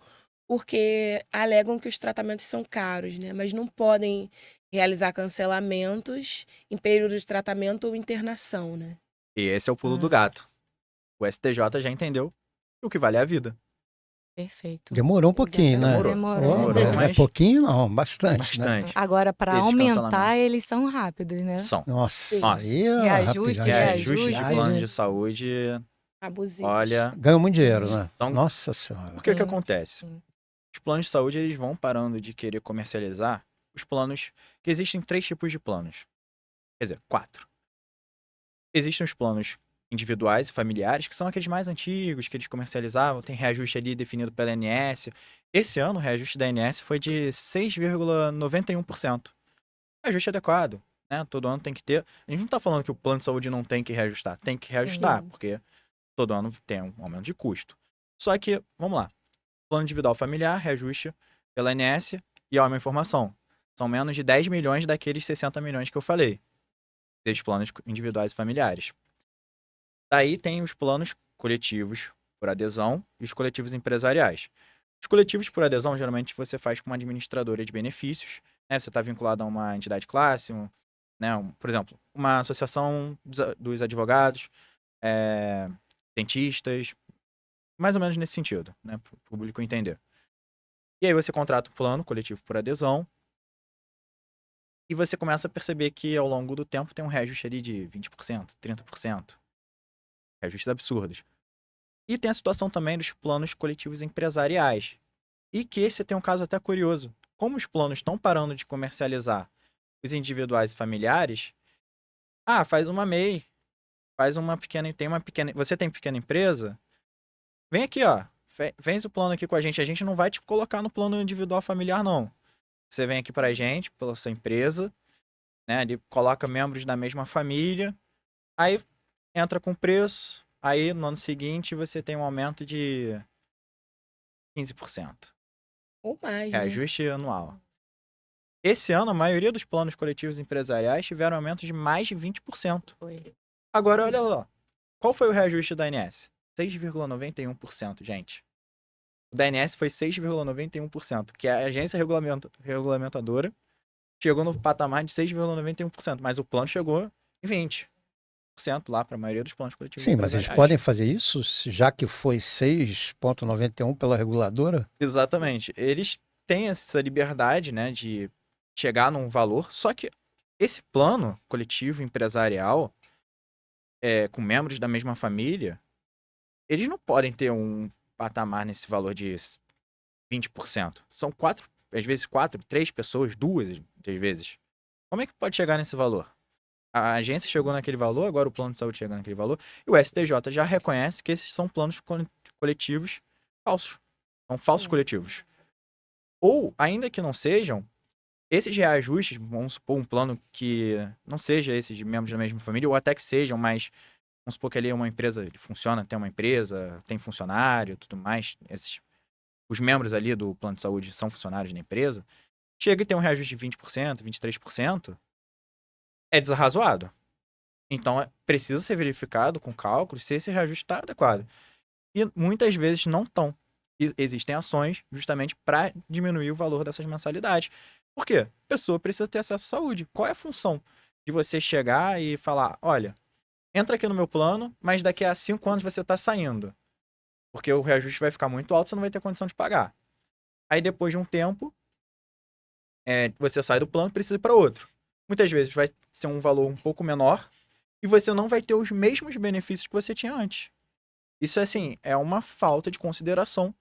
porque alegam que os tratamentos são caros, né? Mas não podem realizar cancelamentos em período de tratamento ou internação, né? E esse é o pulo do gato. O STJ já entendeu que o que vale é a vida. Perfeito. Demorou um pouquinho, né? Demorou. Oh, mas- é pouquinho não, bastante, né? Bastante. Agora, para Esses aumentar, cancelamentos. eles são rápidos, né? São. Nossa, Nossa. aí é Reajuste, rapidez. Reajuste de reajuste. plano de saúde, Abusivos. olha... Ganham muito dinheiro, né? Então, Nossa Senhora. O que Sim, acontece? sim. Os planos de saúde, eles vão parando de querer comercializar os planos... Que existem 3 tipos de planos. Quer dizer, 4. Existem os planos individuais e familiares, que são aqueles mais antigos, que eles comercializavam, tem reajuste ali definido pela ANS. Esse ano, o reajuste da ANS foi de 6,91%. Reajuste adequado, né? Todo ano tem que ter. A gente não tá falando que o plano de saúde não tem que reajustar. Tem que reajustar, Sim. porque todo ano tem um aumento de custo. Só que, vamos lá. Plano individual familiar, reajuste pela ANS e ó, uma informação. São menos de 10 milhões daqueles 60 milhões que eu falei. Desses planos individuais e familiares. Daí tem os planos coletivos por adesão e os coletivos empresariais. Os coletivos por adesão, geralmente, você faz com uma administradora de benefícios, né? Você está vinculado a uma entidade classe, por exemplo, uma associação dos advogados, dentistas, mais ou menos nesse sentido, né? Para o público entender. E aí você contrata o plano coletivo por adesão e você começa a perceber que ao longo do tempo tem um reajuste ali de 20%, 30%. Reajustes absurdos. E tem a situação também dos planos coletivos empresariais. E que esse tem um caso até curioso. Como os planos estão parando de comercializar os individuais e familiares, faz uma MEI, faz uma pequena, você tem pequena empresa? Vem aqui, ó, vence o plano aqui com a gente não vai te colocar no plano individual familiar, não. Você vem aqui pra gente, pela sua empresa, né, ele coloca membros da mesma família, aí entra com preço, aí no ano seguinte você tem um aumento de 15%. Ou mais, né? Reajuste anual. Esse ano, a maioria dos planos coletivos empresariais tiveram aumento de mais de 20%. Foi. Agora, olha lá. Qual foi o reajuste da ANS? 6,91%, gente. O da ANS foi 6,91%, que a agência regulamentadora chegou no patamar de 6,91%, mas o plano chegou em 20% lá para a maioria dos planos coletivos Sim, mas eles empresariais. podem fazer isso, já que foi 6,91 pela reguladora? Exatamente. Eles têm essa liberdade, né, de chegar num valor, só que esse plano coletivo empresarial, com membros da mesma família, eles não podem ter um patamar nesse valor de 20%. São 4, às vezes 3 pessoas, 2 às vezes. Como é que pode chegar nesse valor? A agência chegou naquele valor, agora o plano de saúde chegou naquele valor, e o STJ já reconhece que esses são planos coletivos falsos. São falsos coletivos. Ou, ainda que não sejam, esses reajustes, vamos supor um plano que não seja esse de membros da mesma família, ou até que sejam, mas vamos supor que ali é uma empresa, ele funciona, tem uma empresa, tem funcionário, tudo mais, os membros ali do plano de saúde são funcionários da empresa, chega e tem um reajuste de 20%, 23%, é desarrazoado. Então, precisa ser verificado com cálculos se esse reajuste está adequado. E muitas vezes não estão. Existem ações justamente para diminuir o valor dessas mensalidades. Por quê? A pessoa precisa ter acesso à saúde. Qual é a função de você chegar e falar, olha, entra aqui no meu plano, mas daqui a 5 anos você está saindo. Porque o reajuste vai ficar muito alto, você não vai ter condição de pagar. Aí depois de um tempo, você sai do plano e precisa ir para outro. Muitas vezes vai ser um valor um pouco menor e você não vai ter os mesmos benefícios que você tinha antes. Isso, assim, é uma falta de consideração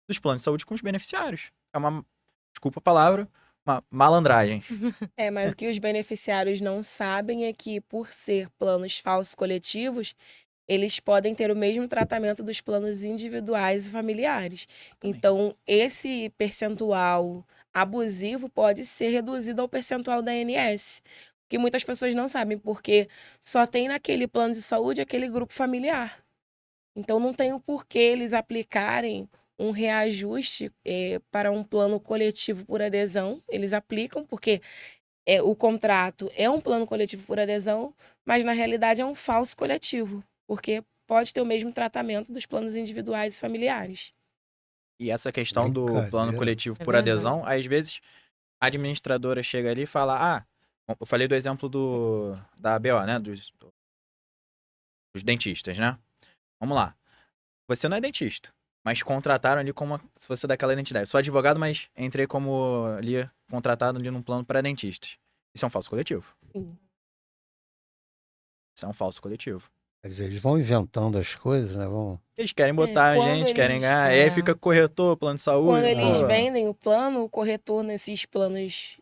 dos planos de saúde com os beneficiários. É uma, desculpa a palavra, uma malandragem. Mas o que os beneficiários não sabem é que, por ser planos falsos coletivos, eles podem ter o mesmo tratamento dos planos individuais e familiares. Também. Então, esse percentual abusivo pode ser reduzido ao percentual da ANS. Que muitas pessoas não sabem, porque só tem naquele plano de saúde aquele grupo familiar. Então, não tem o porquê eles aplicarem um reajuste para um plano coletivo por adesão. Eles aplicam porque o contrato é um plano coletivo por adesão, mas na realidade é um falso coletivo, porque pode ter o mesmo tratamento dos planos individuais e familiares. E essa questão do Brincadeira. plano coletivo É por verdade. adesão, às vezes a administradora chega ali e fala, eu falei do exemplo da ABO, né, dos dentistas, né? Vamos lá. Você não é dentista. Mas contrataram ali como se fosse daquela identidade. Sou advogado, mas entrei como ali contratado ali num plano para dentistas. Isso é um falso coletivo. Sim. Isso é um falso coletivo. Quer dizer, eles vão inventando as coisas, né? Vão... Eles querem botar a quando gente, querem eles- ganhar. Aí fica corretor, plano de saúde. Quando eles pô. vendem o plano, o corretor, nesses planos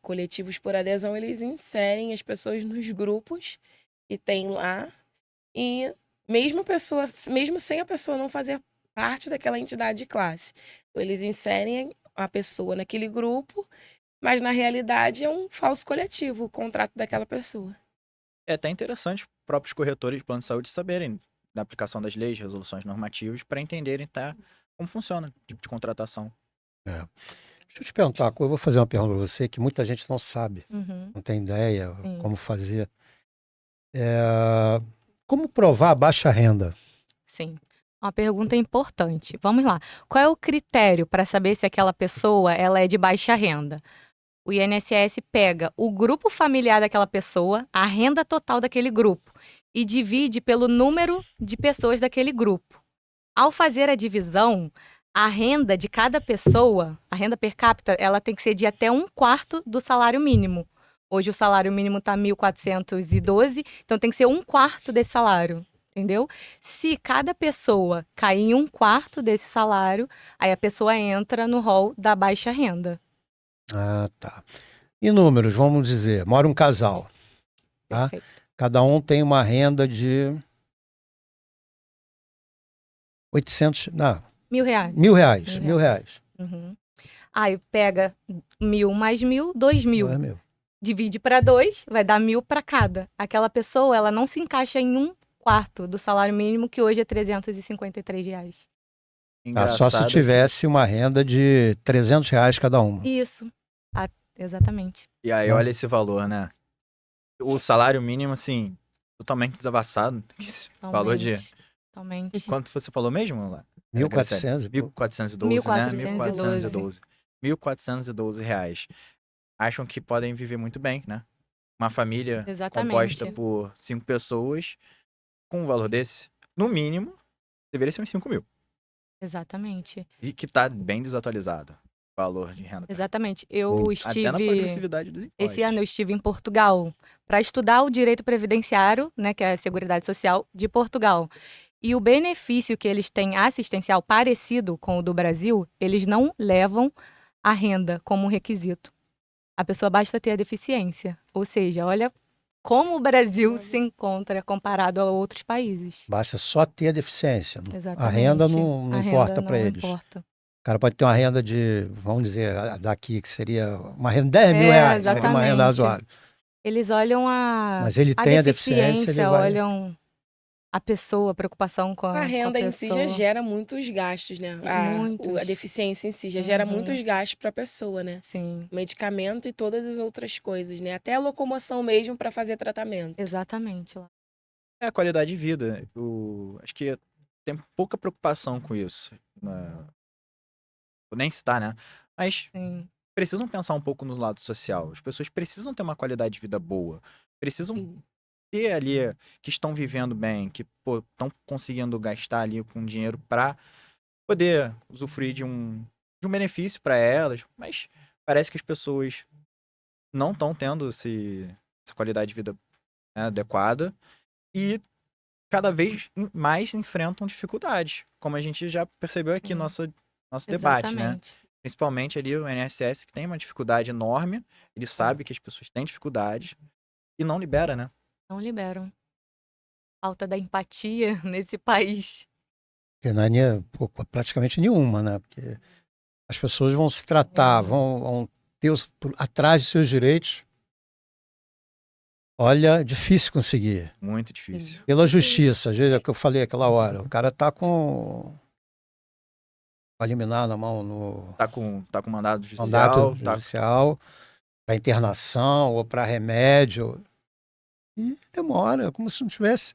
coletivos por adesão, eles inserem as pessoas nos grupos que tem lá. E mesmo sem a pessoa não fazer parte daquela entidade de classe, eles inserem a pessoa naquele grupo, mas na realidade é um falso coletivo, o contrato daquela pessoa. É até interessante os próprios corretores de plano de saúde saberem da aplicação das leis, resoluções normativas, para entenderem como funciona o tipo de contratação. Deixa eu te perguntar uma coisa, eu vou fazer uma pergunta para você que muita gente não sabe, Uhum, não tem ideia sim. como fazer. Como provar a baixa renda? Sim. Uma pergunta importante. Vamos lá. Qual é o critério para saber se aquela pessoa ela é de baixa renda? O INSS pega o grupo familiar daquela pessoa, a renda total daquele grupo, e divide pelo número de pessoas daquele grupo. Ao fazer a divisão, a renda de cada pessoa, a renda per capita, ela tem que ser de até 1/4 do salário mínimo. Hoje o salário mínimo está 1.412, então tem que ser 1/4 desse salário, entendeu? Se cada pessoa cair em 1/4 desse salário, aí a pessoa entra no rol da baixa renda. Ah, tá. Em números, vamos dizer, mora um casal, tá? Perfeito. Cada um tem uma renda de 800, não, R$ 1.000. R$ 1.000, R$ 1.000. Uhum. Aí pega 1.000 mais 1.000, 2.000. 2.000. Divide para 2, vai dar 1.000 para cada. Aquela pessoa, ela não se encaixa em 1/4 do salário mínimo, que hoje é R$ 353. Tá, só se Engraçado tivesse uma renda de R$ 300 cada uma. Isso. Exatamente. E aí, olha esse valor, né? O salário mínimo, assim, totalmente desavançado. Esse valor de... Totalmente. Quanto você falou mesmo lá? 1.400 e pouco. 1.412, né? 1.412. R$ 1.412. Acham que podem viver muito bem, né? Uma família Exatamente. composta por 5 pessoas, com um valor desse, no mínimo, deveria ser uns 5.000. Exatamente. E que tá bem desatualizado o valor de renda. Exatamente. Eu Até na estive... progressividade dos impostos. Esse ano eu estive em Portugal para estudar o direito previdenciário, né, que é a Seguridade Social de Portugal. E o benefício que eles têm assistencial parecido com o do Brasil, eles não levam a renda como requisito. A pessoa basta ter a deficiência. Ou seja, olha como o Brasil se encontra comparado a outros países. Basta só ter a deficiência. Exatamente. A renda não A importa renda para não eles. importa. O cara pode ter uma renda de, vamos dizer, daqui, que seria uma renda de R$ 10.000, seria uma renda exatamente. razoável. Eles olham a Mas ele tem a deficiência, ele vai... olham a pessoa, a preocupação com A renda em si já pessoa. gera muitos gastos, né? Muitos. A deficiência em si já gera Uhum. muitos gastos para a pessoa, né? Sim, Medicamento e todas as outras coisas, né? Até a locomoção mesmo para fazer tratamento. exatamente. É a qualidade de vida. Acho que tem pouca preocupação com isso. Vou nem citar, né? Mas Sim. precisam pensar um pouco no lado social. As pessoas precisam ter uma qualidade de vida boa. Precisam Sim. ter ali que estão vivendo bem, que estão conseguindo gastar ali com dinheiro para poder usufruir de um benefício para elas. Mas parece que as pessoas não estão tendo essa qualidade de vida, né, adequada e cada vez mais enfrentam dificuldades, como a gente já percebeu aqui no nosso debate, né? Exatamente. Principalmente ali o INSS, que tem uma dificuldade enorme, ele sabe que as pessoas têm dificuldades e não libera, né? Não liberam. Falta da empatia nesse país. Porque não é praticamente nenhuma, né? Porque as pessoas vão se tratar, vão ter atrás de seus direitos. Olha, difícil conseguir. Muito difícil. Pela justiça, às vezes é o que eu falei aquela hora. O cara tá com a liminar na mão no Tá com mandado judicial, mandato judicial para internação ou para remédio. E demora, como se não tivesse.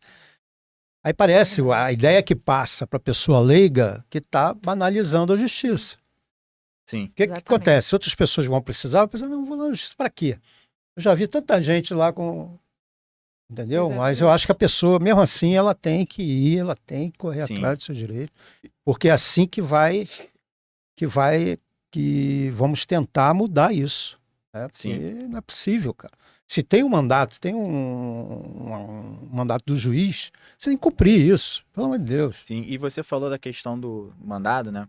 Aí parece, a ideia que passa para a pessoa leiga que está banalizando a justiça. Sim. O que Exatamente. acontece? Outras pessoas vão precisar, não vou lá na justiça para quê? Eu já vi tanta gente lá com Entendeu? Mas eu Exatamente. acho que a pessoa, mesmo assim, ela tem que ir, ela tem que correr Sim. atrás do seu direito, porque é assim que vamos tentar mudar isso. Né? Porque Sim. não é possível, cara. Se tem um mandato, se tem um mandato do juiz, você tem que cumprir isso, pelo amor de Deus. Sim, e você falou da questão do mandado, né?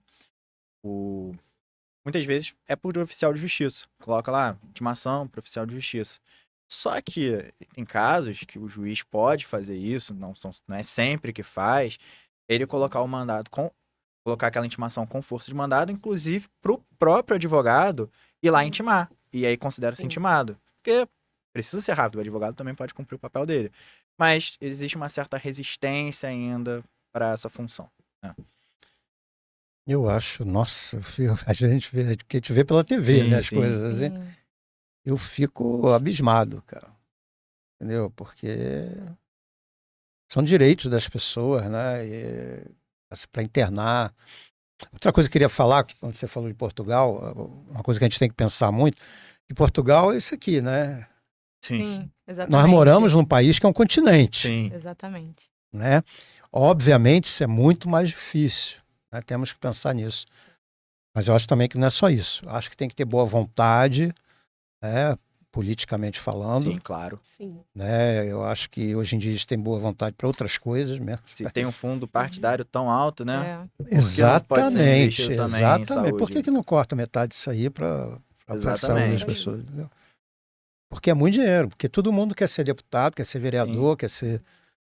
Muitas vezes é por oficial de justiça. Coloca lá, intimação para oficial de justiça. Só que tem casos que o juiz pode fazer isso, não é sempre que faz, ele colocar o mandado colocar aquela intimação com força de mandado, inclusive pro próprio advogado ir lá intimar. E aí considera-se Sim. intimado. Porque precisa ser rápido, o advogado também pode cumprir o papel dele. Mas existe uma certa resistência ainda para essa função. Eu acho, nossa, a gente vê, que a gente vê pela TV, né, Sim, as sim. coisas assim. Sim. Eu fico abismado, cara. Entendeu? Porque são direitos das pessoas, né? Para internar. Outra coisa que eu queria falar, quando você falou de Portugal, uma coisa que a gente tem que pensar muito, que Portugal é isso aqui, né? Sim, Sim, exatamente. Nós moramos num país que é um continente, sim. Exatamente. né? Obviamente isso é muito mais difícil, né? Temos que pensar nisso. Mas eu acho também que não é só isso. Eu acho que tem que ter boa vontade, né? Politicamente falando, Sim, claro. Sim. né? Eu acho que hoje em dia a gente tem boa vontade para outras coisas mesmo. Se tem um fundo partidário tão alto, né? É. Por que não pode ser Exatamente, investido também em exatamente. Por que saúde? que não corta metade disso aí para a saúde das Exatamente. pessoas? Entendeu? Porque é muito dinheiro, porque todo mundo quer ser deputado, quer ser vereador, quer ser.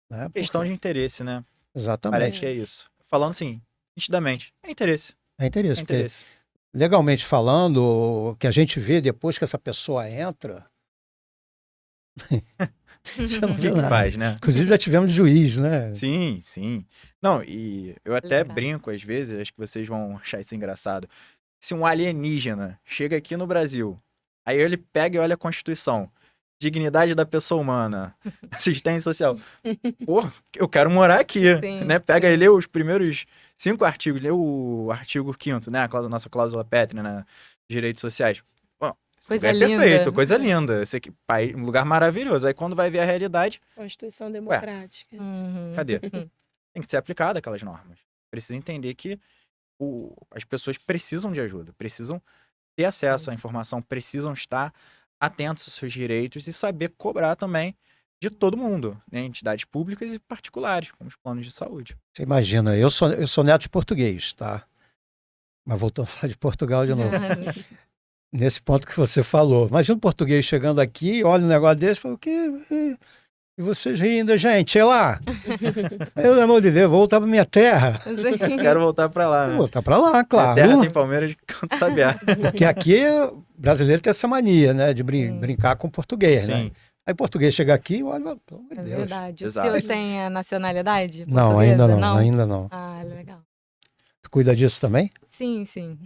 Né? Questão de interesse, né? Parece Exatamente. que é isso. Falando assim, nitidamente, é interesse. É É interesse, porque interesse. legalmente falando, o que a gente vê depois que essa pessoa entra, você não O vê que nada. faz, né? Inclusive já tivemos juiz, né? Sim, sim. Não, e eu até Verdade. brinco às vezes, acho que vocês vão achar isso engraçado. Se um alienígena chega aqui no Brasil, aí ele pega e olha a Constituição, dignidade da pessoa humana, assistência social. Pô, eu quero morar aqui, Sim, né? Pega sim. e lê os primeiros 5 artigos, lê o artigo 5º, né? Nossa cláusula pétrea, né? Direitos sociais. Bom, esse Coisa lugar é linda. perfeito, coisa linda. Esse aqui, um lugar maravilhoso. Aí quando vai ver a realidade, Constituição democrática. Uhum. cadê? Tem que ser aplicada aquelas normas. Precisa entender que as pessoas precisam de ajuda, precisam ter acesso à informação, precisam estar atentos aos seus direitos e saber cobrar também de todo mundo, né? Entidades públicas e particulares, como os planos de saúde. Você imagina, eu sou neto de português, tá? Mas voltando a falar de Portugal de novo. Nesse ponto que você falou. Imagina um português chegando aqui, olha um negócio desse e fala, o quê? E vocês rindo, gente, sei lá. Pelo amor de Deus, vou voltar para minha terra. Sim. Quero voltar pra lá, Vou né? voltar para lá, Minha claro. terra tem Palmeiras de canto sabiá. Porque aqui brasileiro tem essa mania, né? De Sim. brincar com português, né? Sim. Aí português chega aqui e olha, pelo amor de É Deus. verdade. O Exato. senhor tem a nacionalidade Não, portuguesa? ainda não. Ah, legal. Tu cuida disso também? Sim, sim.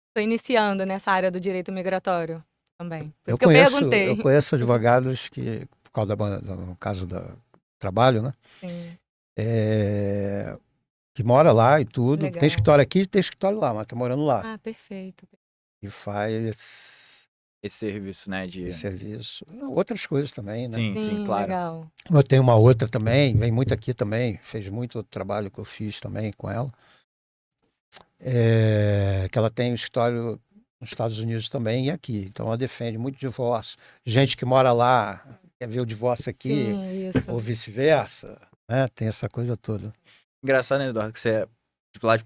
Estou iniciando nessa área do direito migratório também. Por isso que Eu perguntei. conheço advogados que, por causa no caso do trabalho, né? Sim, Que mora lá e tudo. legal. Tem escritório aqui, tem escritório lá, mas tá morando lá. Ah, perfeito. E faz Esse serviço, né? De... esse serviço. Outras coisas também, né? Sim, sim, claro. Legal. Eu tenho uma outra também, vem muito aqui também, fez muito outro trabalho que eu fiz também com ela. Que ela tem um escritório nos Estados Unidos também e aqui. Então ela defende muito divórcio. Gente que mora lá quer ver o divórcio aqui, Sim, isso. ou vice-versa. Né? Tem essa coisa toda. Engraçado, né, Eduardo, que você é lá de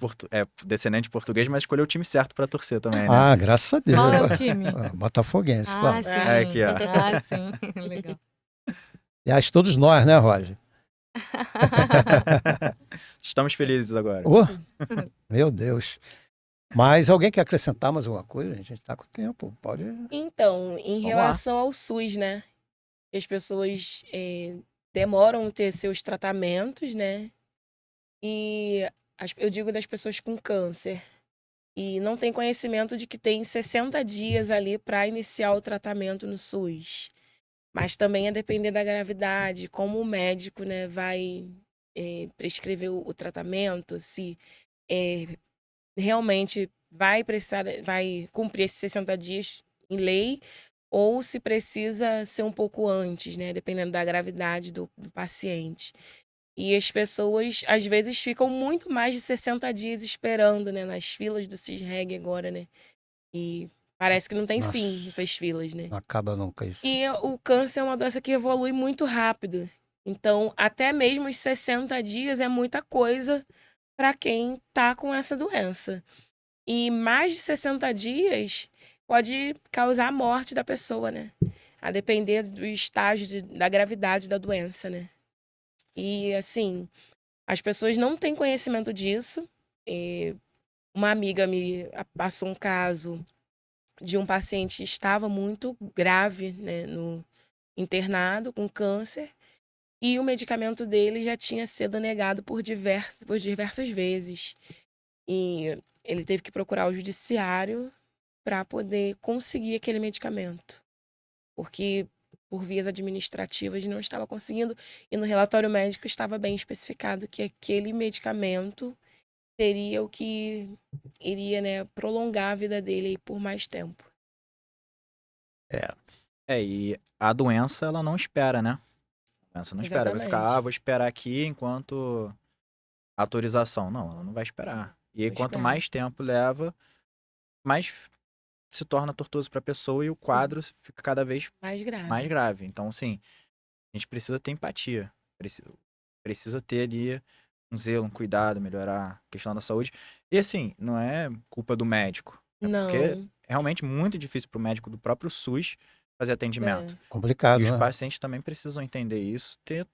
descendente de português, mas escolheu o time certo pra torcer também, né? Ah, graças a Deus. Qual é o time? Botafoguense, Ah, claro. sim. Aqui, ó. Ah, sim. Legal. Aliás, todos nós, né, Roger? Estamos felizes agora. Oh, meu Deus. Mas alguém quer acrescentar mais alguma coisa? A gente está com tempo, pode. Então, em Vamos relação ao SUS, né? As pessoas demoram a ter seus tratamentos, né? E eu digo das pessoas com câncer. E não tem conhecimento de que tem 60 dias ali para iniciar o tratamento no SUS. Mas também é depender da gravidade, como o médico, né, vai prescrever o tratamento, se realmente vai cumprir esses 60 dias em lei, ou se precisa ser um pouco antes, né? Dependendo da gravidade do paciente. E as pessoas, às vezes, ficam muito mais de 60 dias esperando, né? Nas filas do CISREG agora, né? E parece que não tem fim Nossa, essas filas, né? não acaba nunca isso. E o câncer é uma doença que evolui muito rápido. Então, até mesmo os 60 dias é muita coisa para quem tá com essa doença. E mais de 60 dias pode causar a morte da pessoa, né? A depender do estágio da gravidade da doença, né? E, assim, as pessoas não têm conhecimento disso. E uma amiga me passou um caso de um paciente que estava muito grave, né, no internado com câncer, e o medicamento dele já tinha sido negado por diversas vezes. E ele teve que procurar o judiciário para poder conseguir aquele medicamento, porque por vias administrativas não estava conseguindo, e no relatório médico estava bem especificado que aquele medicamento seria o que iria, né, prolongar a vida dele aí por mais tempo. É, E a doença, ela não espera, né? A doença não espera. Vai ficar, Exatamente. vou esperar aqui enquanto autorização. Não, ela não vai esperar. E aí, Não quanto espera. mais tempo leva, mais se torna tortuoso para a pessoa e o quadro fica cada vez Mais mais grave. grave. Então, assim, a gente precisa ter empatia. Precisa ter ali um zelo, um cuidado, melhorar a questão da saúde. E, assim, não é culpa do médico. É porque Não, é realmente muito difícil para o médico do próprio SUS fazer atendimento. é, E complicado, os né? pacientes também precisam entender isso, ter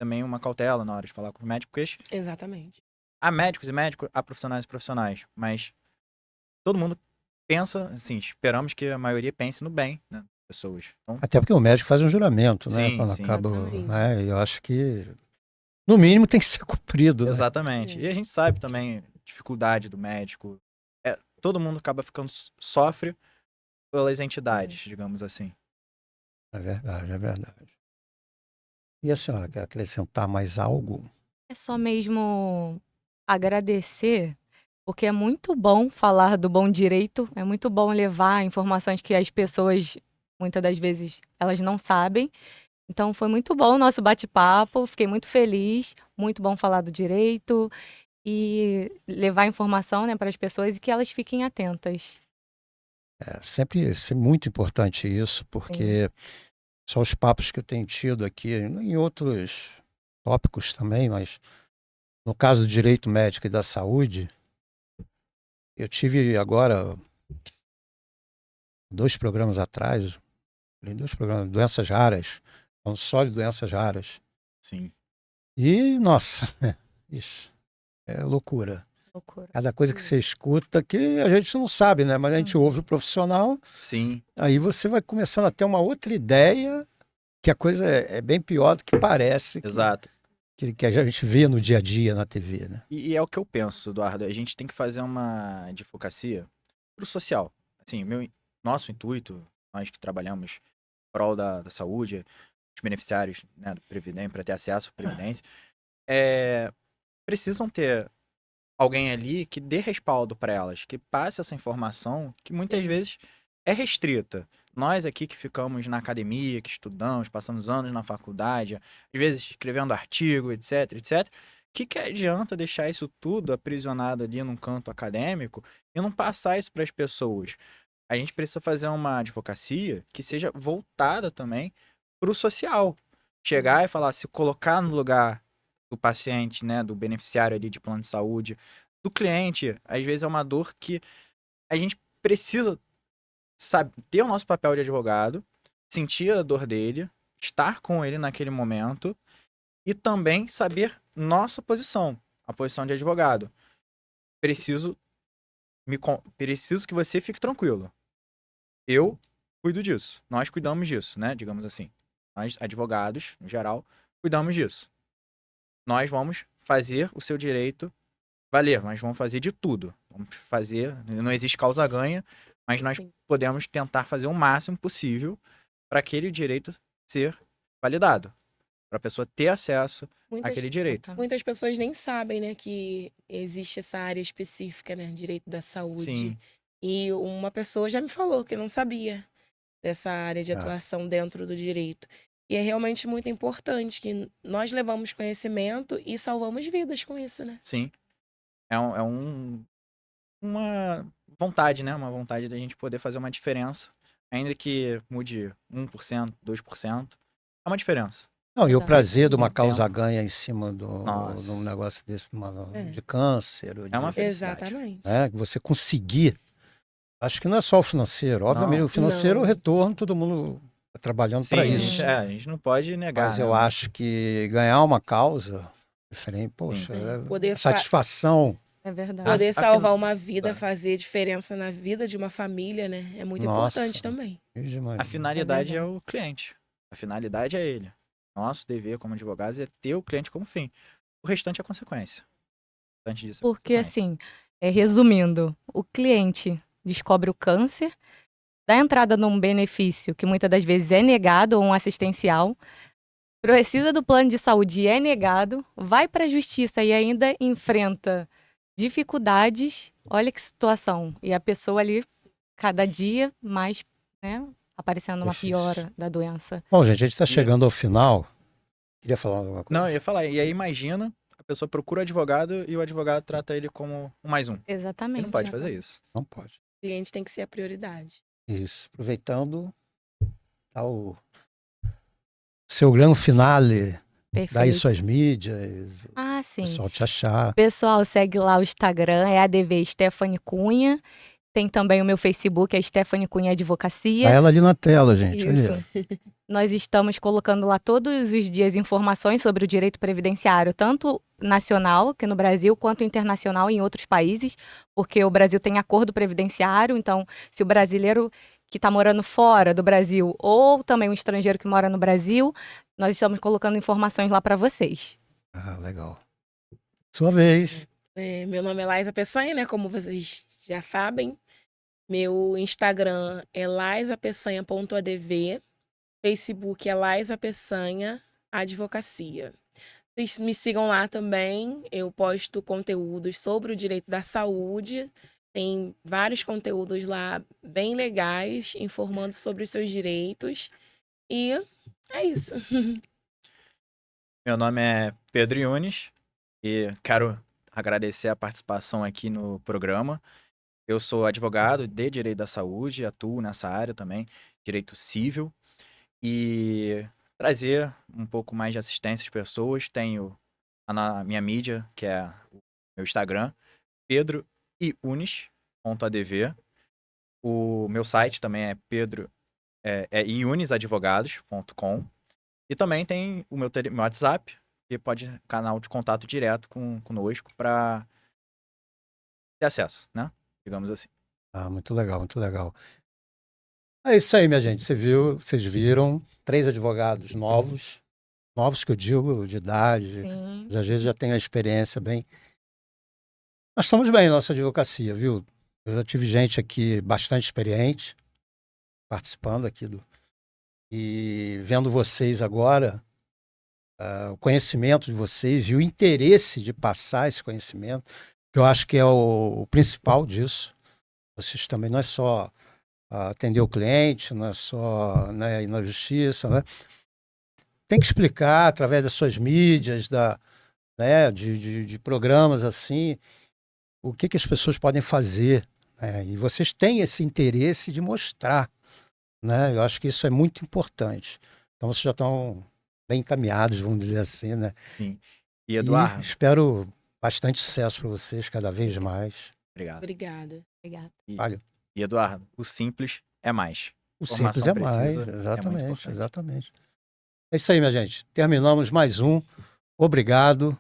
também uma cautela na hora de falar com o médico, porque exatamente. há médicos e médicos, há profissionais e profissionais, mas todo mundo pensa, assim, esperamos que a maioria pense no bem, né, das pessoas. Então, Até porque o médico faz um juramento, né? sim, Quando sim, acaba, Exatamente. né? E eu acho que, no mínimo, tem que ser cumprido, né? exatamente. E a gente sabe também a dificuldade do médico. Todo mundo acaba ficando, sofre pelas entidades, digamos assim. É verdade, é verdade. E a senhora quer acrescentar mais algo? É só mesmo agradecer, porque é muito bom falar do bom direito, é muito bom levar informações que as pessoas, muitas das vezes, elas não sabem. Então foi muito bom o nosso bate-papo, fiquei muito feliz, muito bom falar do direito e levar informação, né, para as pessoas e que elas fiquem atentas. É sempre muito importante isso, Sim. porque são os papos que eu tenho tido aqui em outros tópicos também, mas no caso do direito médico e da saúde, eu tive agora 2 programas atrás, em 2 programas, doenças raras, falando só de doenças raras. Sim. E, nossa, isso é loucura. Loucura. Cada coisa que você escuta que a gente não sabe, né? Mas a gente ouve o profissional, Sim, aí você vai começando a ter uma outra ideia, que a coisa é bem pior do que parece, exato. que a gente vê no dia a dia na TV, né? E é o que eu penso, Eduardo. A gente tem que fazer uma advocacia pro social. Assim, nosso intuito, nós que trabalhamos em prol da saúde, os beneficiários, né, do Previdência, para ter acesso à Previdência, precisam ter alguém ali que dê respaldo para elas, que passe essa informação que muitas Sim. vezes é restrita. Nós aqui que ficamos na academia, que estudamos, passamos anos na faculdade, às vezes escrevendo artigo, etc, etc. Que adianta deixar isso tudo aprisionado ali num canto acadêmico e não passar isso para as pessoas? A gente precisa fazer uma advocacia que seja voltada também para o social. Chegar e falar, se colocar no lugar do paciente, né, do beneficiário ali de plano de saúde, do cliente, às vezes é uma dor que a gente precisa, sabe, ter o nosso papel de advogado, sentir a dor dele, estar com ele naquele momento e também saber nossa posição, a posição de advogado. Preciso preciso que você fique tranquilo. Eu cuido disso. Nós cuidamos disso, né? Digamos assim. Nós, advogados, no geral, cuidamos disso. Nós vamos fazer o seu direito valer, mas vamos fazer de tudo. Vamos fazer. Não existe causa-ganha, mas nós Sim. podemos tentar fazer o máximo possível para aquele direito ser validado. Para a pessoa ter acesso àquele direito. Muitas pessoas nem sabem, né, que existe essa área específica, né, direito da saúde. Sim, E uma pessoa já me falou que não sabia. dessa área de Ah. atuação dentro do direito. E é realmente muito importante que nós levamos conhecimento e salvamos vidas com isso, né? Sim. Uma vontade, né? Uma vontade da gente poder fazer uma diferença. Ainda que mude 1%, 2%. É uma diferença. Não, e o Exato. prazer de uma Muito causa tempo. ganha em cima de Nossa. um negócio desse, É. de câncer, ou É uma de, felicidade. Exatamente. né, que você conseguir. Acho que não é só o financeiro, obviamente. Não. O financeiro, o Não. retorno, todo mundo está trabalhando Sim, para a isso. gente, a gente não pode negar, Mas né? eu acho que ganhar uma causa diferente, poxa, Poder satisfação. É verdade. Poder Afin- salvar uma vida, Tá. fazer diferença na vida de uma família, né? É muito Nossa. importante também. Virgem Maria. A finalidade é verdade. o cliente. A finalidade é ele. Nosso dever como advogados é ter o cliente como fim. O restante é consequência. O restante disso é Porque, consequência. assim, resumindo, o cliente descobre o câncer, dá entrada num benefício que muitas das vezes é negado ou um assistencial, precisa do plano de saúde e é negado, vai para a justiça e ainda enfrenta dificuldades. Olha que situação. E a pessoa ali, cada dia mais, né, aparecendo uma Difícil. piora da doença. Bom, gente, a gente está E- chegando ao final. Queria falar alguma coisa? Não, eu ia falar. E aí imagina, a pessoa procura o advogado e o advogado trata ele como um mais um. Ele Exatamente. não pode fazer isso. Não pode. O cliente tem que ser a prioridade. Isso. Aproveitando o seu grande finale, daí Perfeito. suas mídias, Ah, o sim. pessoal te achar. Pessoal, segue lá o Instagram, é ADV Stephanie Cunha. Tem também o meu Facebook, é Stephanie Cunha Tá Advocacia. ela ali na tela, gente. Isso. Ali. Nós estamos colocando lá todos os dias informações sobre o direito previdenciário, tanto nacional, aqui no Brasil, quanto internacional em outros países, porque o Brasil tem acordo previdenciário, então se o brasileiro que está morando fora do Brasil ou também um estrangeiro que mora no Brasil, nós estamos colocando informações lá para vocês. Ah, legal. Sua vez. Meu nome é Laisa Peçanha, né? Como vocês já sabem. Meu Instagram é laisapeçanha.adv. Facebook é Laisa Peçanha Advocacia. Vocês me sigam lá também. Eu posto conteúdos sobre o direito da saúde. Tem vários conteúdos lá bem legais, informando sobre os seus direitos. E é isso. Meu nome é Pedro Yunes e quero agradecer a participação aqui no programa. Eu sou advogado de direito da saúde, atuo nessa área também, direito civil, e trazer um pouco mais de assistência às pessoas. Tenho na minha mídia, que é o meu Instagram, pedroiunes.adv. O meu site também é iunisadvogados.com. E também tem o meu WhatsApp, que pode canal de contato direto conosco para ter acesso, né? Digamos assim. Ah, muito legal, muito legal. É isso aí, minha gente. Vocês viram 3 advogados novos que eu digo, de idade, Sim. mas às vezes já tem a experiência bem. Nós estamos bem na nossa advocacia, viu? Eu já tive gente aqui bastante experiente participando aqui e vendo vocês agora, o conhecimento de vocês e o interesse de passar esse conhecimento, que eu acho que é o principal disso. Vocês também não é só atender o cliente, não é só, né, ir na justiça, né? Tem que explicar através das suas mídias, né, de programas assim, o que as pessoas podem fazer, né? E vocês têm esse interesse de mostrar, né? Eu acho que isso é muito importante. Então vocês já estão bem encaminhados, vamos dizer assim, né? Sim. E E Eduardo, espero bastante sucesso para vocês cada vez mais. obrigado. Obrigada. Obrigada. Valeu. E Eduardo, o simples é mais. O Informação simples é mais, precisa, é muito exatamente, importante. exatamente. É isso aí, minha gente. Terminamos mais um. Obrigado.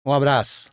Um abraço.